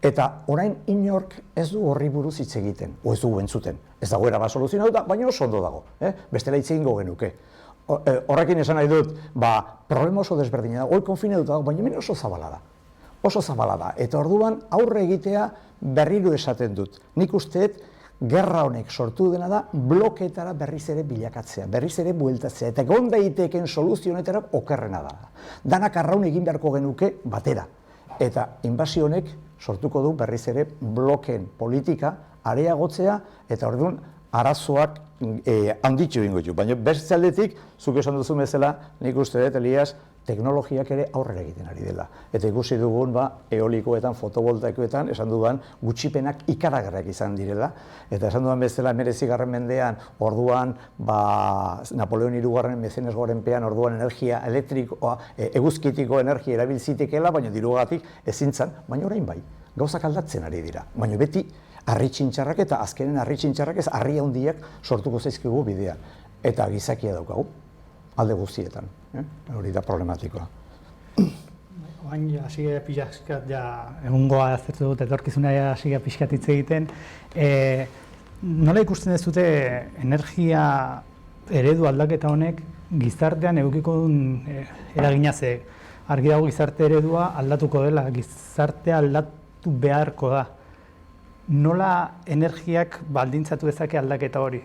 Eta orain inork ez du horri buruz hitz egiten, o ez du entzuten. Ez dago erabat soluzionatuta, baina oso ondo dago, bestela hitz egingo genuke. Horrekin esan nahi dut, problema oso desberdina da, hori konfinatuta dago, baina hemen oso zabala da. Oso zabala da, eta orduan aurre egitea berriro esaten dut. Nik usteet, gerra honek sortu dena da blokeetara berriz ere bilakatzea, berriz ere bueltatzea, eta egon daiteken soluzionetara okerrena da. Danak arraun egin beharko genuke batera. Eta inbasio honek sortuko du berriz ere blokeen politika areagotzea, eta orduan arazoak handitxo egingo ditu. Baina beste aldetik, zuk esan duzu bezala, nik uste dut, Elias, teknologiak ere aurrera egiten ari dela. Eta ikusi dugun, eolikoetan, fotovoltaikoetan, esan dudan, gutxipenak ikaragarrak izan direla. Eta esan dudan bezala, 19. mendean, orduan, Napoleon III mezenes gorenpean, orduan energia elektrikoa, eguzkitiko energia erabiltzitekeela, baina dirugatik ezintzan, baina orain bai, gauzak aldatzen ari dira. Baina beti, harritxintxarrak eta azkenen harritxintxarrak ez harri handiak sortuko zaizkigu bidean. Eta gizakia daukagu, alde guztietan. Hori da problematikoa. Oain, hasi pixkat, egungoa aztertu dut, etorkizuna hasi pixkat hitz egiten. Nola ikusten ez dute energia eredu aldaketa honek gizartean edukiko duen eragina ze? Argi dago gizarte eredua aldatuko dela, gizartea aldatu beharko da. Nola energiak baldintzatu dezake aldaketa hori?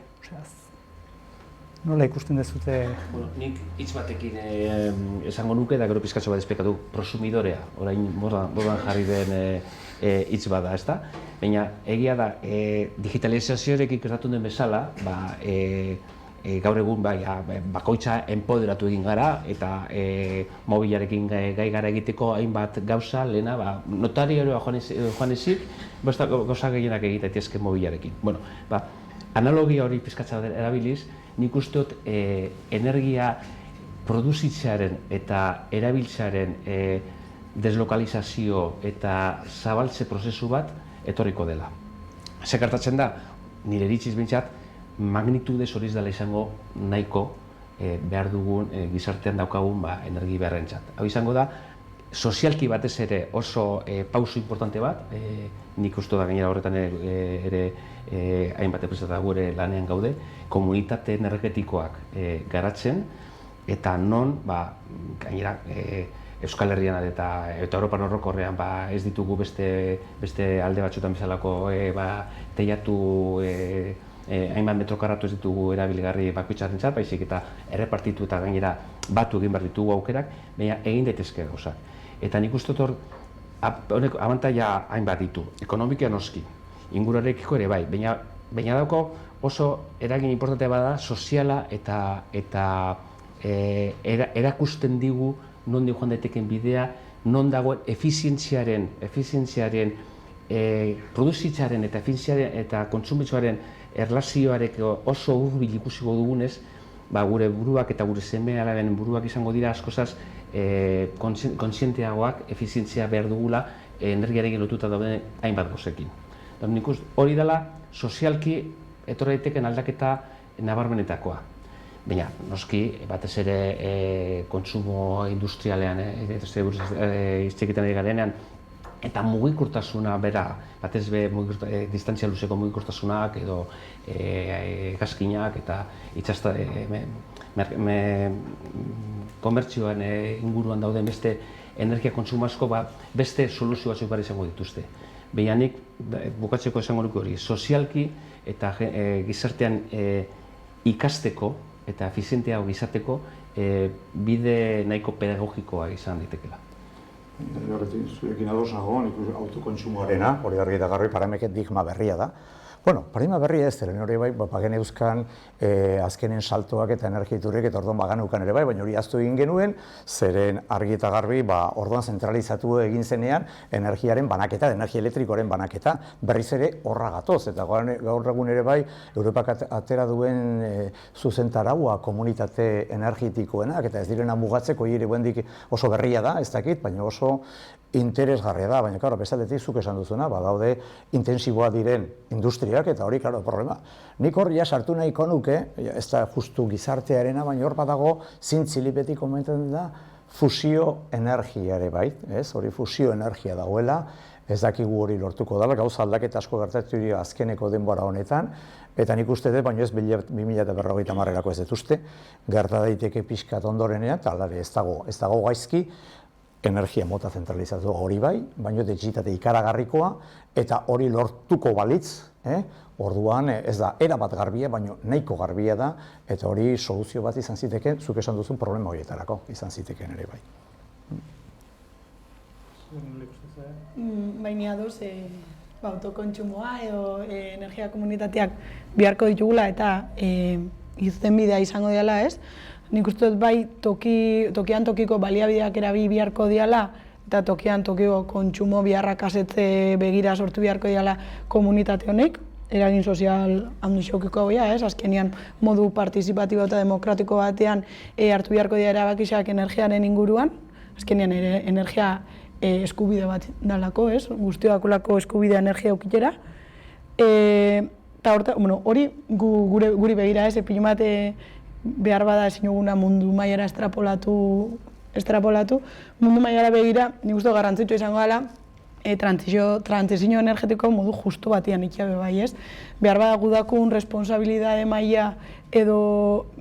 Nola ikusten dezute? Nik hitz batekin esango nuke, da gero pizkatxo bat esplikatu, prosumidorea, orain modan jarri den hitz bada, ezta? Baina egia da, digitalizazioarekin gertatu den bezala, gaur egun bakoitza enpoderatu egin gara, eta mobilarekin gai gara egiteko hainbat gauza, lehena, notarioa joan ezik, gauza gehienak egite daitezke mobilarekin. Analogia hori pizkatza erabiliz, nik uste dut energia produzitzearen eta erabiltzearen deslokalizazio eta zabaltze prozesu bat etorriko dela. Zekartatzen da, nire iritziz bintzat, magnitude hori ez dela izango nahiko behar dugun gizartean daukagun energia beharrentzat. Hau izango da, sozialki batez ere oso pauso importante bat, nik uste da gainera horretan ere hainbat enpresata gure lanean gaude, komunitate energetikoak garatzen, eta non, gainera, Euskal Herrian eta Europan orokorrean ez ditugu beste alde batzuetan bezalako teiatu hainbat metrokarratu ez ditugu erabilgarri bakoitzarentzat, baizik eta errepartitu eta gainera batu egin behar ditugu aukerak, baina egin daitezke gauzak. Eta nik uste dut honek abantaila hainbat ditu, ekonomikoa noski, ingurarekiko ere bai, baina dauko oso eragin importantea bada soziala eta erakusten digu non joan daiteken bidea, non dagoen efizientziaren produzitzaren eta kontsumitzuaren erlazioareko oso hurbil ikusiko dugunez, gure buruak eta gure seme-alaben buruak izango dira askozaz kontzienteagoak, efizientzia behar dugula energiarekin lotuta dauden hainbat gozekin. Nik uste hori dela sozialki etorri daiteken aldaketa nabarmenetakoa. Baina, noski, batez ere kontsumo industrialean, izteketan ari garenean, eta mugikortasuna bera, batez be distantzia luzeko mugikortasunak edo gazkinak eta komertzioan inguruan dauden beste energia kontsumo asko beste soluzio batzuk behar izango dituzte. Baina nik bukatzeko esango nuke hori, sozialki eta gizartean ikasteko eta efizienteago gizarteko bide nahiko pedagogikoa izan daitekeela. Zurekin ados nago, autokontsumoarena, hori argi da garbi, parameket digma berria da. Bueno, paradigma berria ez dela, hori bai, bagen euskan azkenen saltoak eta energiaturrek eta orduan baganukan ere bai, baina hori aztu egin genuen, zeren argi eta garbi, orduan zentralizatu egin zenean energiaren banaketa, energia elektrikoaren banaketa, berriz ere horra gatoz, eta gaur egun ere bai, Europak atera duen zuzentaraua komunitate energetikoenak, eta ez direna mugatzeko hiri buendik oso berria da, ez dakit, baina oso interesgarria da, baina, klaro, bestaldetik zuk esan duzuna, badaude intensiboa diren industriak, eta hori, klaro, problema. Nik hor ja sartu nahiko nuke, ez da justu gizartearena, baina hor badago zintzilipetik komentatzen da fusio energia ere bai, ez? Hori fusio energia dagoela, ez dakigu hori lortuko dela, gauza aldaketa asko gertatu dira azkeneko denbora honetan, eta nik uste dut, baina ez 2050erako ez dut uste, gerta daiteke pixkat ondorenean, eta alare ez dago gaizki, energia mota zentralizatu hori bai, baina dentsitate ikaragarrikoa, eta hori lortuko balitz, orduan ez da erabat garbia, baina nahiko garbia da, eta hori soluzio bat izan ziteken, zuk esan duzun problema horietarako izan ziteken ere bai. Baina adoz, autokontsumoa edo energia komunitateak beharko ditugula eta irtenbidea izango dela, ez? Nik uste dut bai tokian tokiko baliabideak erabili beharko diala eta tokian tokiko kontsumo beharrak asetze begira sortu beharko diala komunitate honek, eragin sozial handu xokiko goia, ez? Azkenean modu partizipatibo eta demokratiko batean hartu beharko dira erabakiak energiaren inguruan, azkenean energia eskubide bat dalako, ez? Guztiakolako eskubidea energia eukitera. Eta hori guri begira, ez? Epilin bat behar bada ezin duguna mundu mailara estrapolatu, mundu mailara begira, nik uste garrantzitsua izango dela, trantsizio energetiko modu justu batian ikia bai, ez? Behar bada gudakun responsabilidade maila edo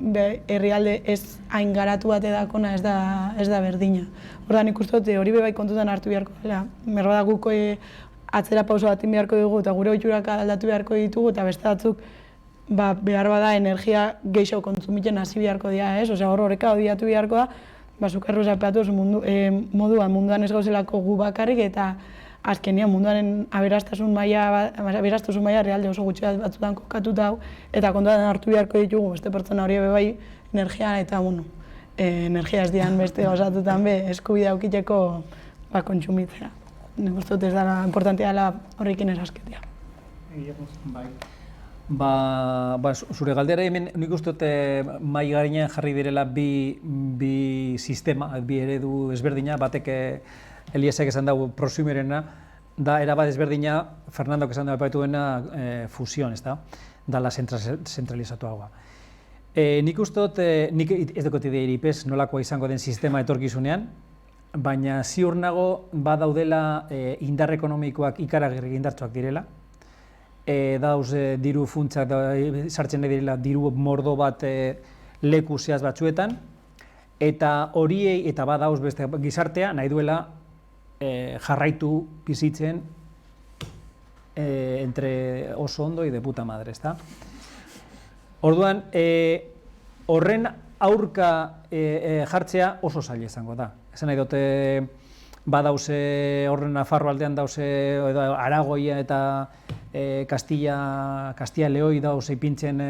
herrialde ez hain garatu bat edakona ez da berdina. Ordan nik uste dut hori bai kontutan hartu beharko dela. Behar bada guk atzera pausa batin beharko dugu eta gure ohiturak aldatu beharko ditugu eta beste batzuk behar bada energia gehiago kontsumitzen hasi beharko dira, ez? Osea, horreka odiatu beharko da, zukerru zapatu munduan ez gauzelako gu bakarrik eta azkenean munduaren aberastasun maila realde oso gutxi batzutan kokatuta hau eta kontuan hartu beharko ditugu beste pertsona hori bai energia eta energia ez dian beste osatutan eskubidea aukiteko kontsumitzea. Nik uste dut ez dela importantea dela horrekin esasketea. Zure galdera hemen nik uste dut mahai gainean jarri direla bi sistema, bi eredu ezberdina, batek Eliasek esan dugu prosumerena, da erabat ezberdina, Fernandok esan dugu aipatu duena fusion, ez da? Dala zentralizatuagoa. Nik uste dut, nik ez dukot ideirik ez nolakoa izango den sistema etorkizunean, baina ziur nago badaudela indar ekonomikoak ikaragarri indartsuak direla, dauz diru funtsak sartzen direla diru mordo bat leku zehaz batzuetan, eta horiei eta badauz beste gizartea nahi duela jarraitu bizitzen entre oso ondo y de puta madre, ezta? Orduan, horren aurka jartzea oso zaila izango da. Esan nahi dute, badauze horren Nafarro aldean dauze Aragoia eta Castilla Leoi dauze ipintzen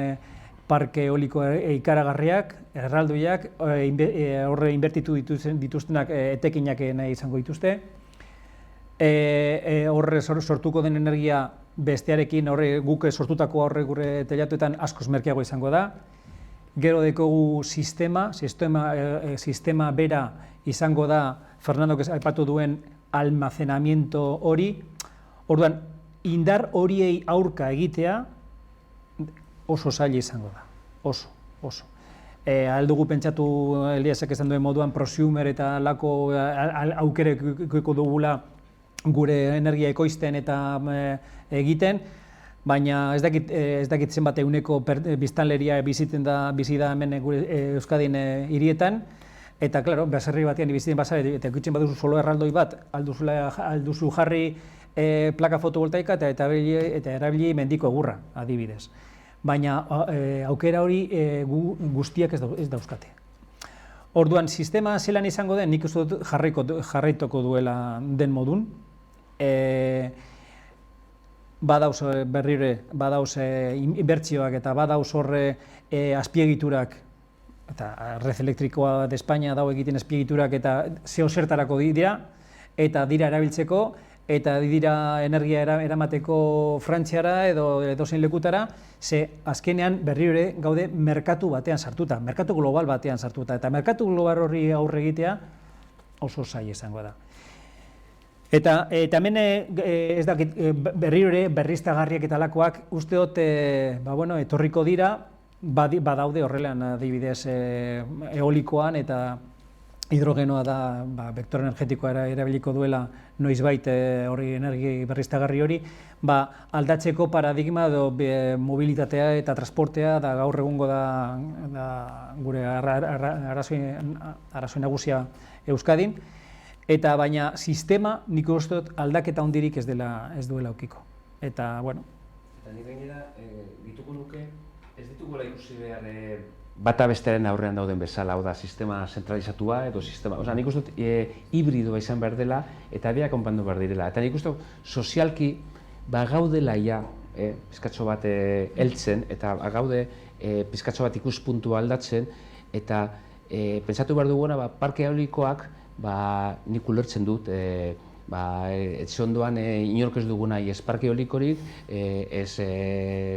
parke eoliko ikaragarriak, erraldoiak, horre inbertitu dituztenak etekinak nahi izango dituzte. Horre sortuko den energia bestearekin guk sortutako horre gure telatuetan askoz merkeago izango da. Gero dekogu sistema bera izango da Fernandok aipatu duen almacenamiento hori. Orduan, indar horiei aurka egitea oso zaila izango da, oso. Aldugu pentsatu Eliasek esan duen moduan prosumer eta lako aukereko dugula gure energia ekoizten eta egiten, baina ez dakit zenbat eguneko biztanleria bizi da hemen Euskadin hirietan, eta, klaro, baserri batean bizitzen bazara, eta ikutzen baduzu solo erraldoi bat, alduzu jarri plaka fotovoltaika eta erabili mendiko egurra, adibidez. Baina aukera hori guztiak ez dauzkate. Orduan, sistema zelan izango den, nik uste dut jarraituko duela den modun. badauz berrire, badauz inbertsioak eta badauz horre azpiegiturak, eta red elektrikoa de Espainia dago egiten azpiegiturak eta zeo zertarako dira, eta dira erabiltzeko, eta dira energia eramateko Frantziara edo edozein lekutara, ze azkenean berriro gaude merkatu batean sartuta, merkatu global batean sartuta, eta merkatu global horri aurre egitea oso zaila izango da. Eta hemen ez dakit berriro berriztagarriak eta lakoak uste dut etorriko dira, badaude horrelean adibidez eolikoan eta hidrogenoa da vektore energetikoa erabiliko duela noizbait hori energia berriztagarri hori, aldatzeko paradigma edo mobilitatea eta transportea da gaur egungo da gure arrazoi nagusia Euskadin, eta baina sistema nik uste dut aldaketa handirik ez duela aukiko. Eta, bueno. Eta nik gainera, dituko nuke, ez ditugula ikusi behar bata bestearen aurrean dauden bezala, hau da, sistema zentralizatua edo sistema, nik uste dut hibridoa izan behar dela eta biak konpandu behar direla. Eta nik uste dut sozialki gaudela ja pizkatxo bat heltzen eta gaude pizkatxo bat ikuspuntua aldatzen eta pentsatu behar duguna parke eolikoak nik ulertzen dut etxe ondoan inork ez dugu nahi ez parke eolikorik, ez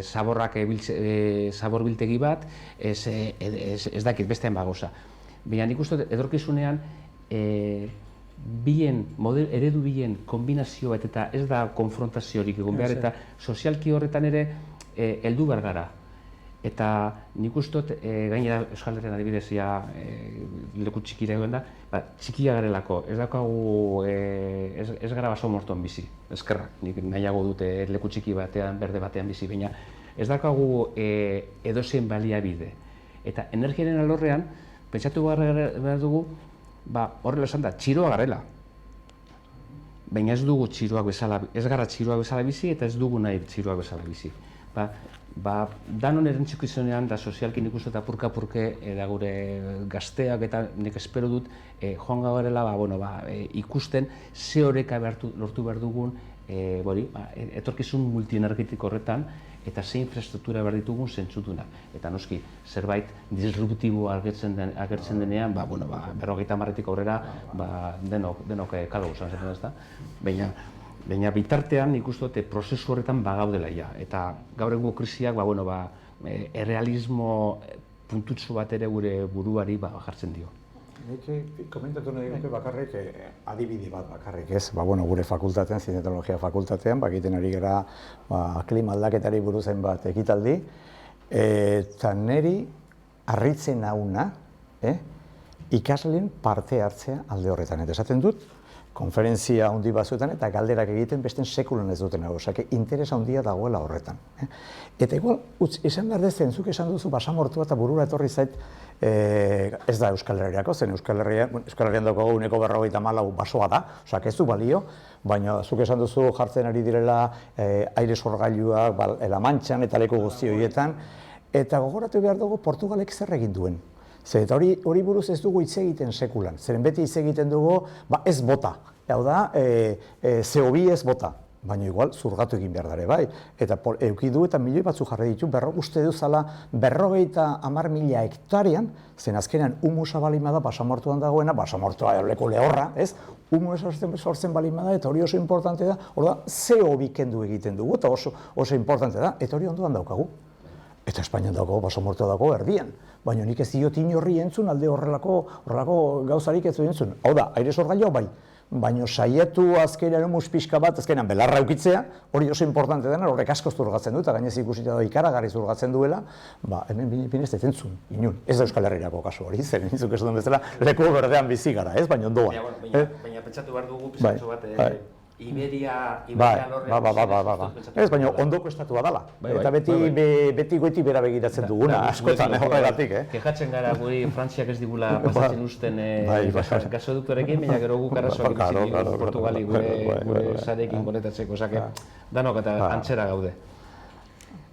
zabor biltegi bat, ez dakit bestean bagoza. Baina nik uste edorkizunean eredu bien kombinazio bat eta ez da konfrontaziorik egon behar eta sozialki horretan ere heldu behar gara. Eta nik uste dut, gainera Euskal Herrian adibidez leku txikira egon da, txikia garelako, ez daukagu, ez gara baso mortuan bizi, eskerrak, nik nahiago dute leku txiki batean, berde batean bizi, baina ez daukagu edozein baliabide. Eta energiaren alorrean, pentsatu behar dugu, horrela esan da, txiroa garela. Baina ez dugu txiroak bezala, ez gara txiroak bezala bizi eta ez dugu nahi txiroak bezala bizi. Danon erantziko izanean, da sozialki nik uste eta apurka-apurke da gure gazteak eta nik espero dut joan gaurela ikusten ze horreka lortu behar dugun etorkizun multienergetiko horretan eta ze infrastruktura behar ditugun zentzutunak. Eta noski, zerbait disruptibo agertzen denean, 50 aurrera denok kalo guzan zaten ez da. Baina bitartean nik uste dute prozesu horretan bagaudela ja. Eta gaur egungo krisiak errealismo puntutsu bat ere gure buruari jartzen dio. Nik komentatu nahi duke bakarrik adibide bat bakarrik ez. Gure fakultatean, zienteknologia fakultatean, egiten ari gara klima aldaketari buruzen bat ekitaldi. Eta niri harritzen nauna ikasleen parte hartzea alde horretan. Eta esaten dut, konferentzia handi batzuetan eta galderak egiten besten sekulan ez duten hau, interesa handia dagoela horretan. Eta igual, esan behar dezen, zuk esan duzu basamortua eta burura etorri zait ez da Euskal Herriako, zen Euskal Herrian daukagu 154 basoa da, ez du balio, baina zuk esan duzu jartzen ari direla aire sorgailuak La Mantxan eta leku guzti horietan, eta gogoratu behar dugu Portugalek zer egin duen. Eta hori buruz ez dugu hitz egiten sekulan, zeren beti hitz egiten dugu ez bota, hau da, CO2 ez bota, baina igual zurgatu egin behar dara, bai. Eta eduki du eta milioi batzu jarri ditu, uste duzala 50.000 hektarian, zen azkenean humusa balima da basamortuan dagoena, basamortua leko lehorra, ez? Humusa sortzen balima da eta hori oso importante da, hor da, CO2 kendu egiten dugu eta oso importante da, eta hori ondoan daukagu. Eta Espainian dago, basamortua dago erdian. Baina nik ez diot inorri entzun alde horrelako gauzarik ez du entzun. Hau da, aire sorgailua bai. Baina saiatu azkenean humus pixka bat, azkenean belarra eukitzea, hori oso importante dena, horrek asko zurgatzen du, eta gainez ikusita da ikaragarri zurgatzen duela, hemen binez ez entzun, inun. Ez da Euskal Herriako kasu hori, zen entzuk ez duen bezala, leku berdean bizi gara, ez? Baina ondoa. Baina pentsatu behar dugu, pentsatu bat, Iberia lorrean... Ez, baina ondoko estatua dela. Eta beti goiti bera begiratzen duguna, askotan horregatik. Kejatzen gara guri Frantziak ez digula pasatzen usten gasoduktorekin, baina gero guk arrazoak ikusi Portugali gure zarekin konetatzeko, danok eta antzera gaude.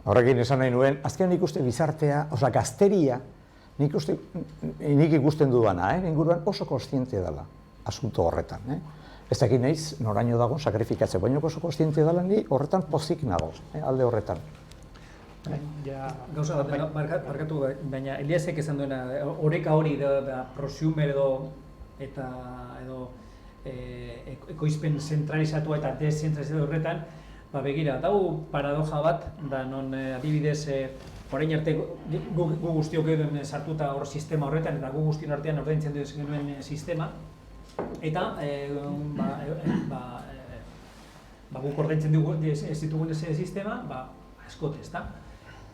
Horrekin esan nahi nuen, azkenean ikusten gizartea, gazteria, nik ikusten dudana, inguruan oso kontziente dela asunto horretan. Ez dakit naiz, noraino dago sakrifikatze, baina oso kontziente dela ni horretan pozik nago, alde horretan. Gauza bat, barkatu, baina Eliasek esan duena, oreka hori da prosumer edo ekoizpen zentralizatua eta deszentralizatu horretan, begira, dau paradoja bat, da non adibidez, orain arte gu guztiok edo sartuta hor sistema horretan, eta gu guztion artean ordaintzen genuen sistema, eta guk ordaintzen ez ditugun sistema, askote, ezta?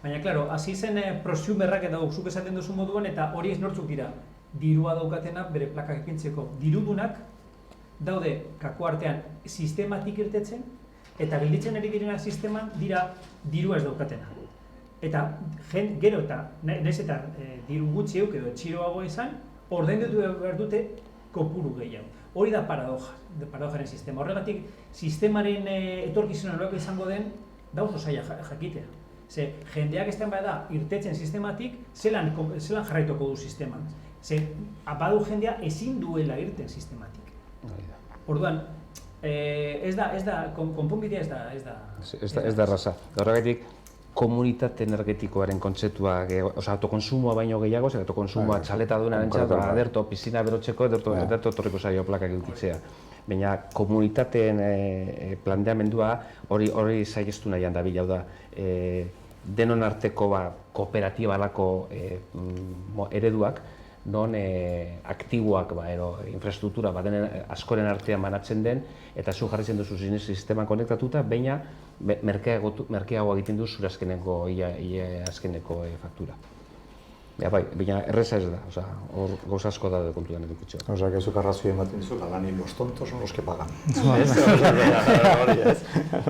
Baina, klaro, hasi zen prosumerrak eta zuk esaten duzu moduan, eta hori ez nortzuk dira. Dirua daukatena bere plakak ipintzeko. Dirudunak daude kaku artean sistematik irtetzen, eta gelditzen ari direnak sisteman dira dirua ez daukatena. Eta gero eta, nahiz eta diru gutxi euk edo txiroago izan, ordaindu behar dute kopuru gehiago. Hori da paradojaren sistema. Horregatik, sistemaren etorkizuna nolako izango den, da oso zaila jakitea. Ze, jendeak ez da irtetzen sistematik, zelan jarraituko du sisteman. Ze, badu jendea ezin duela irten sistematik. Orduan, konponbidea ez da... Ez da erraza. Horregatik, komunitate energetikoaren kontzeptua, autokonsumoa baino gehiago, autokonsumoa txaleta duenaren txat, aderto, pizina berotzeko, aderto torriko zaio plakak edukitzea. Baina komunitateen planteamendua hori zaigestu nahian da bila, hau da, denon arteko kooperatibalako ereduak, non aktiboak infrastruktura askoren artean banatzen den, eta zu jarritzen duzu sistema konektatuta, baina merkeago egiten du zure azkeneko faktura. Baina erreza ez da, hor gauza asko da kontuan edukitxo. Osa, que zuk arrazoi ematen dizu, ala ni los tontos son los que pagan.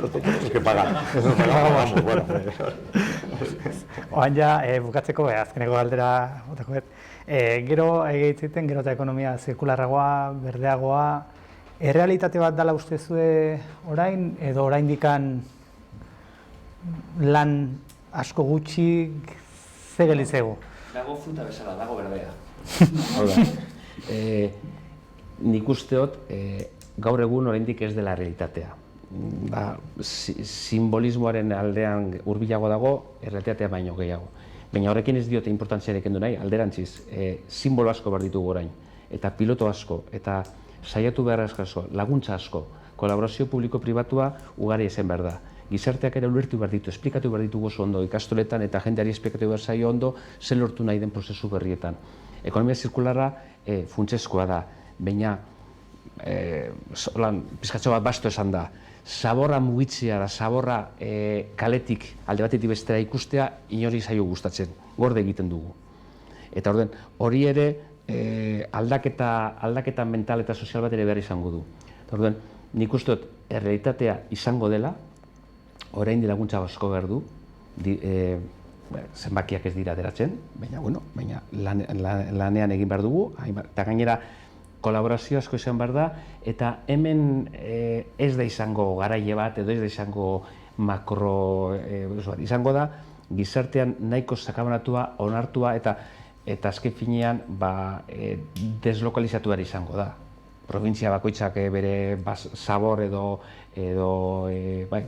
Los que pagan. Oan ja, bukatzeko, azkeneko galdera, gero egiten, gero eta ekonomia zirkularragoa, berdeagoa, errealitate bat dela ustezue orain, edo oraindikan lan asko gutxi ze gelizego? Dago fruta bezala, dago berdea. Nik usteot, gaur egun oraindik ez dela realitatea. Simbolismoaren aldean hurbilago dago, errealitatea baino gehiago. Baina horrekin ez diote importantziarik endu nahi, alderantziz, simbolo asko behar ditugu orain, eta piloto asko, eta saiatu behar asko, laguntza asko, kolaborazio publiko-pribatua ugari ezen behar da. Gizarteak ere ulertu behar ditu, esplikatu behar ditugu oso ondo ikastoletan eta jendeari esplikatu behar zaio ondo zen lortu nahi den prozesu berrietan. Ekonomia zirkularra funtsezkoa da, baina pizkatxo bat basto esan da, zaborra mugitzea da, zaborra kaletik alde batetik bestera ikustea inori zaio gustatzen, gorde egiten dugu. Eta hori ere aldaketa mental eta sozial bat ere behar izango du. Nik uste dut errealitatea izango dela, orain laguntza asko behar du, zenbakiak ez dira ateratzen, baina lanean egin behar dugu, eta gainera kolaborazio asko izan behar da, eta hemen ez da izango garaile bat, edo ez da izango makro, izango da, gizartean nahiko sakabanatua, onartua, eta azken finean deslokalizatu behar izango da. Provintzia bakoitzak bere zabor edo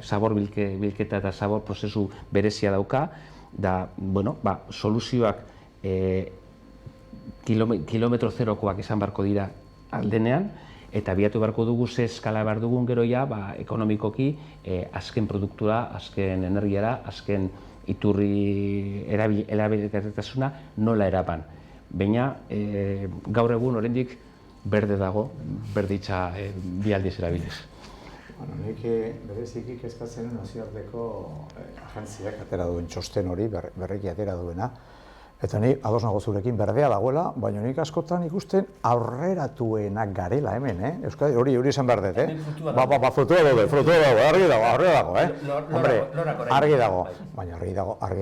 zabor bilketa eta zabor prozesu berezia dauka, da, soluzioak kilometro zerokoak izan beharko dira aldenean, eta biatu beharko dugu ze eskala behar dugun geroia ekonomikoki azken produktura, azken energiara, azken iturri erabilgarritasuna nola erapan. Baina gaur egun oraindik berde dago, berditza bi aldiz erabiliz. Nik bereziki kezkatzen nazioarteko agentziak atera duen txosten hori, berriki atera duena, eta ni ados nago zurekin berdea dagoela, baina nik askotan ikusten aurreratuenak garela hemen, Euskadi, hori esan behar dut, frutua daude, argi dago, Hombre, argi dago, baina argi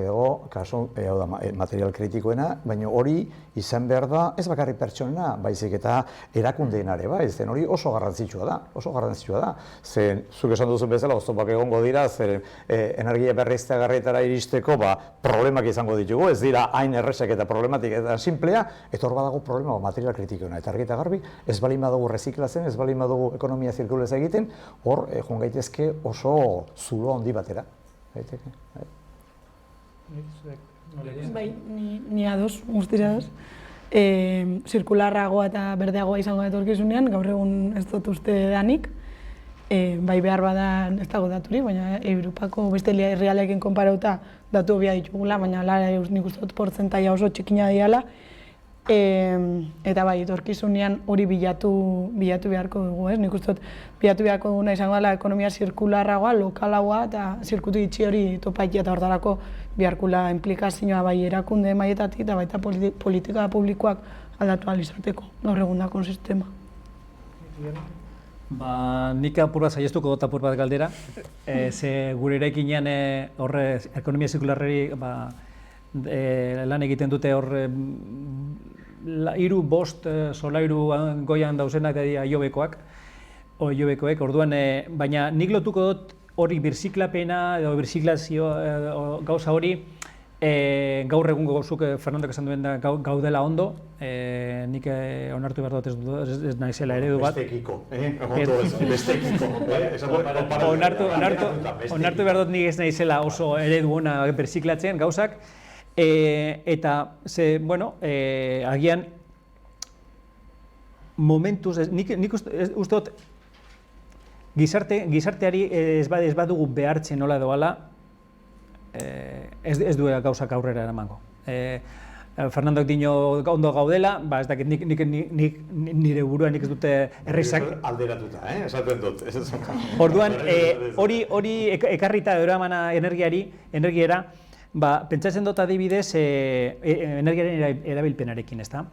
dago, kasu, hau da, material kritikoena, baina hori izan behar da, ez bakarrik pertsonena, baizik eta erakundeenare, zen hori oso garrantzitsua da, zen, zuk esan duzu bezala, oztopak egongo dira, zen energia berrizteagarrietara iristeko, problemak izango ditugu, ez dira hain errezek eta problematik eta simplea, eta hor badago problema material kritikoena. Eta argi eta garbi, ez balin badugu reziklatzen, ez balin badugu ekonomia zirkulez egiten, hor joan gaitezke oso zulo handi batera. Bai, ni ados, guztira ados. Zirkularragoa eta berdeagoa izango da etorkizunean, gaur egun ez dut uste danik. Bai behar bada ez dago daturik, baina Europako beste herrialdeekin konparatuta datu hobia ditugula, baina nik uste dut portzentaia oso txikina diala. Eta bai, etorkizunean hori bilatu beharko dugu, ez? Nik uste dut bilatu beharko duguna izango dela ekonomia zirkularragoa, lokalagoa eta zirkuitu itxi hori topaitia eta hortarako beharkula implikazioa bai erakunde maietatik eta baita politika publikoak aldatu ahal izateko gaur egundako sistema. Nik apur bat saiestuko dut apur bat galdera. Ze gure eraikinean horre ekonomia zirkularrari lan egiten dute hor 3-5 solairu goian dauzenak dira Iobekoek, orduan, baina nik lotuko dut hori birziklapena edo birziklazio gauza hori gaur egungo zuk Fernandok esan duen da gaudela ondo, nik onartu behar dut ez naizela eredu bat. Bestekiko. Onartu behar dut nik ez naizela oso eredu ona birziklatzen gauzak, eta agian momentuz, nik uste dut gizarteari ez badugu behartzen nola doala, ez duela gauzak aurrera eramango. Fernandok dio ondo gaudela, ez dakit nire buruan nik ez dute errezak. Alderatuta, esaten dut. Orduan, hori ekarrita eramana energiara, pentsatzen dut adibidez energiaren erabilpenarekin, ezta?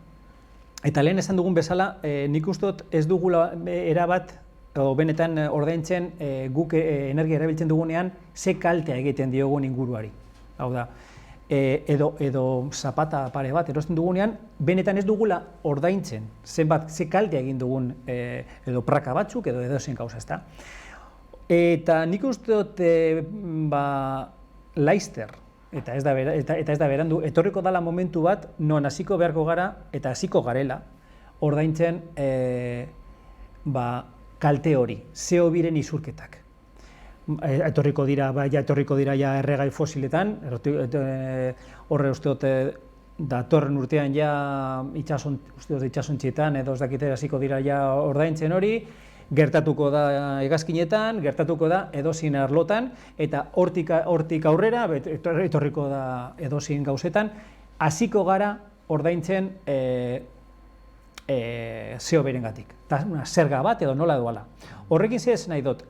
Eta lehen esan dugun bezala, nik uste dut ez dugula erabat benetan ordaintzen guk energia erabiltzen dugunean ze kaltea egiten diogun inguruari. Hau da, edo zapata pare bat erosten dugunean, benetan ez dugula ordaintzen ze kaltea egin dugun edo praka batzuk edo edozein gauza, ezta? Eta nik uste dut laizter, eta ez da berandu, etorriko dela momentu bat non hasiko beharko gara eta hasiko garela ordaintzen kalte hori, CO2-ren isurketak. Etorriko dira ja erregai fosiletan, horre uste dut datorren urtean ja itxasontxietan edo ez dakite hasiko dira ja ordaintzen hori, gertatuko da hegazkinetan, gertatuko da edozein arlotan, eta hortik aurrera etorriko da edozein gauzetan, hasiko gara ordaintzen CO2-rengatik. Zerga bat edo nola doala. Horrekin ez nahi dut,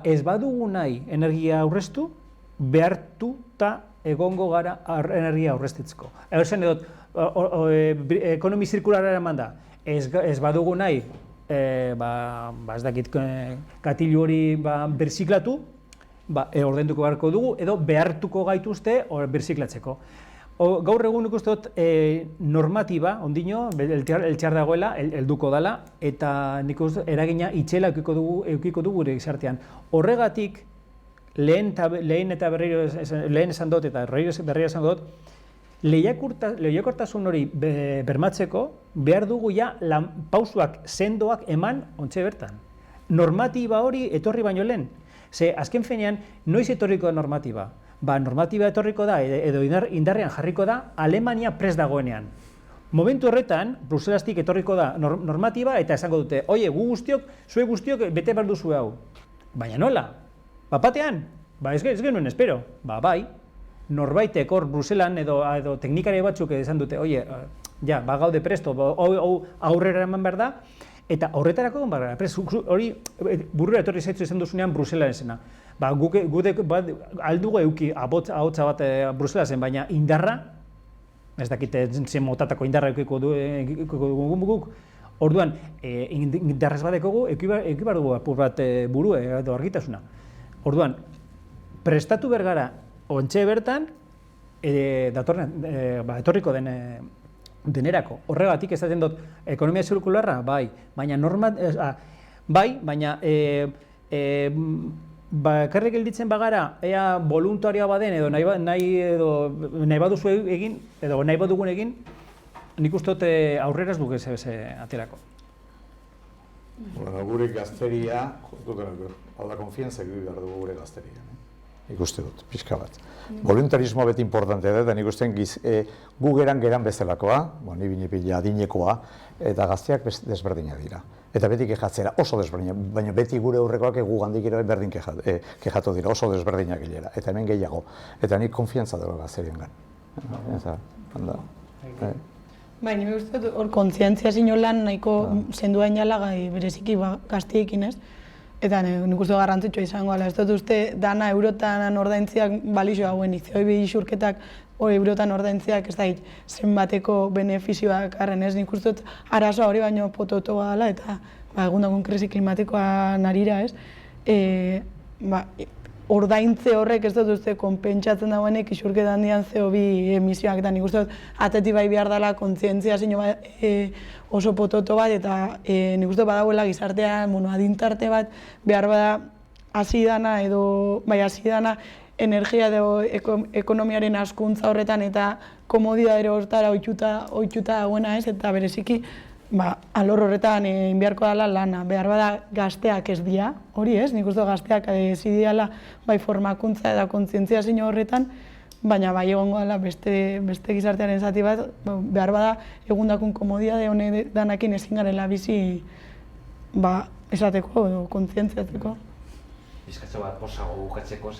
ez badugu nahi energia aurreztu, behartuta egongo gara energia aurreztetzeko. Ezen dut, ekonomi zirkularra eraman da, ez badugu nahi, ez dakit katilu hori birziklatu, ordainduko beharko dugu, edo behartuko gaituzte birziklatzeko. Gaur egun ikusten dut normatiba, ondino, eltxar dagoela, helduko dela, eta nik uste eragina itxela eukiko dugu gure gizartean. Horregatik, lehen esan dut eta berriro esan dut, lehiakortasun hori bermatzeko behar dugu ja pausuak sendoak eman ontxe bertan. Normatiba hori etorri baino lehen. Ze, azken fenean, noiz etorriko da normatiba? Normatiba etorriko da, edo indarrean jarriko da, Alemania prest dagoenean. Momentu horretan, Bruselastik etorriko da normatiba eta esango dute, oie, zue guztiok bete behar duzu hau. Baina nola? Batean? Ez genuen espero. Bai, norbaitek hor Bruselan edo teknikari batzuk esan dute, oie, gaude presto, aurrera eman behar da, eta horretarako egon behar da, hori burura etorri zaitzu izan duzunean Bruselan esena. Aldugu euki ahotsa bat Bruselasen, baina indarra, ez dakite zen motatako indarra eukiko dugu guk, orduan, indarrez badekogu, eukibar dugu apur bat buru edo argitasuna. Orduan, prestatu bergara ontxe bertan, etorriko denerako. Horregatik esaten dut, ekonomia zirkularra, baina bakarrik gelditzen bagara, ea voluntarioa baden edo nahi baduzu egin, edo nahi badugun egin, nik uste dut aurrera ez dugu ez aterako. Bueno, gure gazteria, hau da konfiantzak behar dugu gure gazteria. Ikuste dut, pixka bat. Voluntarismoa beti importantea da, eta nik ustean gu geran bezalakoa, ni binepila adinekoa, eta gazteak desberdinak dira. Eta beti kejatzera oso desberdinak, baina beti gure aurrekoak gu gandik ere berdin kejatu dira, oso desberdinak hilera, eta hemen gehiago. Eta nik konfiantza dela gazterien gan. Bai, nire uste dut hor kontzientzia lan nahiko zendua inala gai bereziki gaztiekin ez. Eta nik uste garrantzitsua izango ala, ez dut uste dana eurotan ordaintziak balixo hauen izioi isurketak eurotan ordaintziak ez da zenbateko benefizioak arren ez, nik uste dut arazoa hori baino pototoa dela eta egun krisi klimatikoa narira ez. Ordaintze horrek ez dut uste konpentsatzen dagoenek isurketan dian CO2 emisioak eta nik uste dut ateti bai behar dela kontzientzia oso pototo bat eta nik uste badagoela gizartean adintarte bat behar bada hasi dana edo hasi dana energia edo ekonomiaren askuntza horretan eta komodidadero horretara ohituta dagoena ez eta bereziki alor horretan inbiarko dela lana, behar bada gazteak ez dira, hori ez, nik uste gazteak zidiala bai formakuntza eta kontzientziazio horretan, baina bai egongo dela beste gizartearen zati bat, behar bada egundakun komodidade honek danakin ezin garela bizi esateko edo kontzientziatzeko. Bizkatxo bat posago bukatzeko,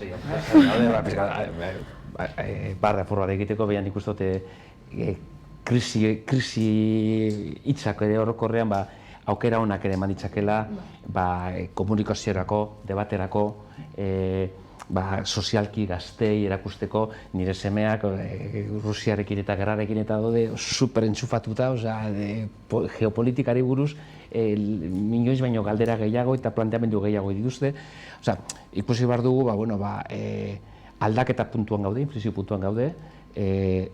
barra forra egiteko, baina nik uste dute krisi hitzak ere orokorrean aukera honak ere eman ditzakela komunikaziorako, debaterako, sozialki gaztei erakusteko nire semeak Rusiarekin eta gerrarekin eta daude super entzufatuta, geopolitikari buruz inoiz baino galdera gehiago eta planteamendu gehiago dituzte. Ikusi behar dugu, aldaketa puntuan gaude, inflexio puntuan gaude,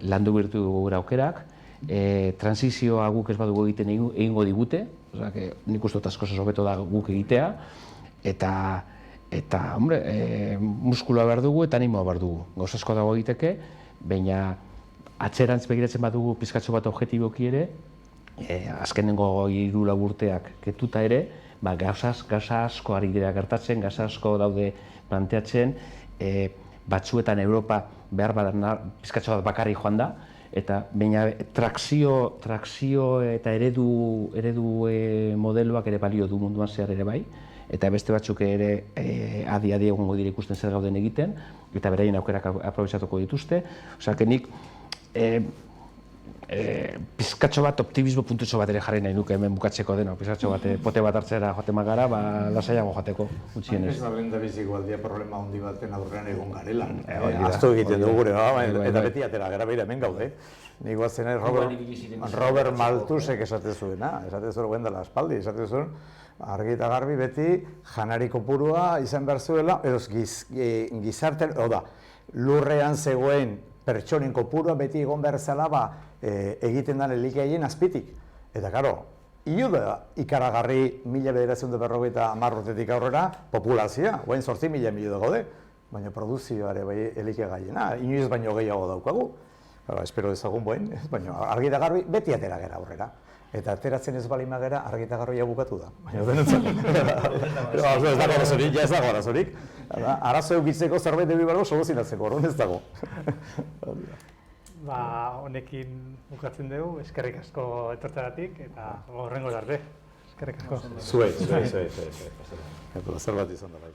landu birtu dugu gure aukerak, transizioa guk ez badugu egiten egingo digute, nik uste dut askoz hobeto da guk egitea, eta muskuloa behar dugu eta animoa behar dugu. Gauz asko dago egiteke, baina atzerantz begiratzen badugu pizkatxo bat objetiboki ere, azkenengo 3 urteak ketuta ere, gauza asko ari dira gertatzen, gauza asko daude planteatzen, batzuetan Europa behar badan pizkatxo bat bakarrik joan da, eta baina trakzio eta eredu modeloak ere balio du munduan zehar ere bai, eta beste batzuk ere adi egongo dira ikusten zer gauden egiten, eta beraien aukerak aprobetxatuko dituzte. Osea, nik pizkatxo bat optimismo puntutxo bat ere jarri nahi nuke hemen bukatzeko deno, pizkatxo bat pote bat hartzera joaten magara, lasaiago joateko, gutxienez. Ez da lehendabiziko aldia problema handi baten aurrean egon garela. Aztu egiten dugu gure, eta beti atera gara behira hemen gaude. Nik guazen Robert Malthusek esaten zuena, esaten zuen guen dela aspaldi, esaten zuen argi eta garbi beti janari kopurua izan behar zuela, edo gizartean, lurrean zegoen pertsonen kopurua beti egon behar zela egiten den elikaien azpitik. Eta, karo, ikaragarri 1950 urtetik aurrera populazioa, guain 8.000 milioi gaude, baina produzioare bai elikagaiena, inoiz baino gehiago daukagu. Espero dezagun baina argi eta garbi beti atera gara aurrera. Eta ateratzen ez balima gara argi eta garbia bukatu da. Baina benetan. Ez dago arazorik, ez dago arazorik. Arazo eukitzeko zerbait debi bargo soluzionatzeko, orduan ez dago. Honekin bukatzen dugu, eskerrik asko etortzeratik eta horrengo arte. Eskerrik asko. Zuei. Zer bat izan dela.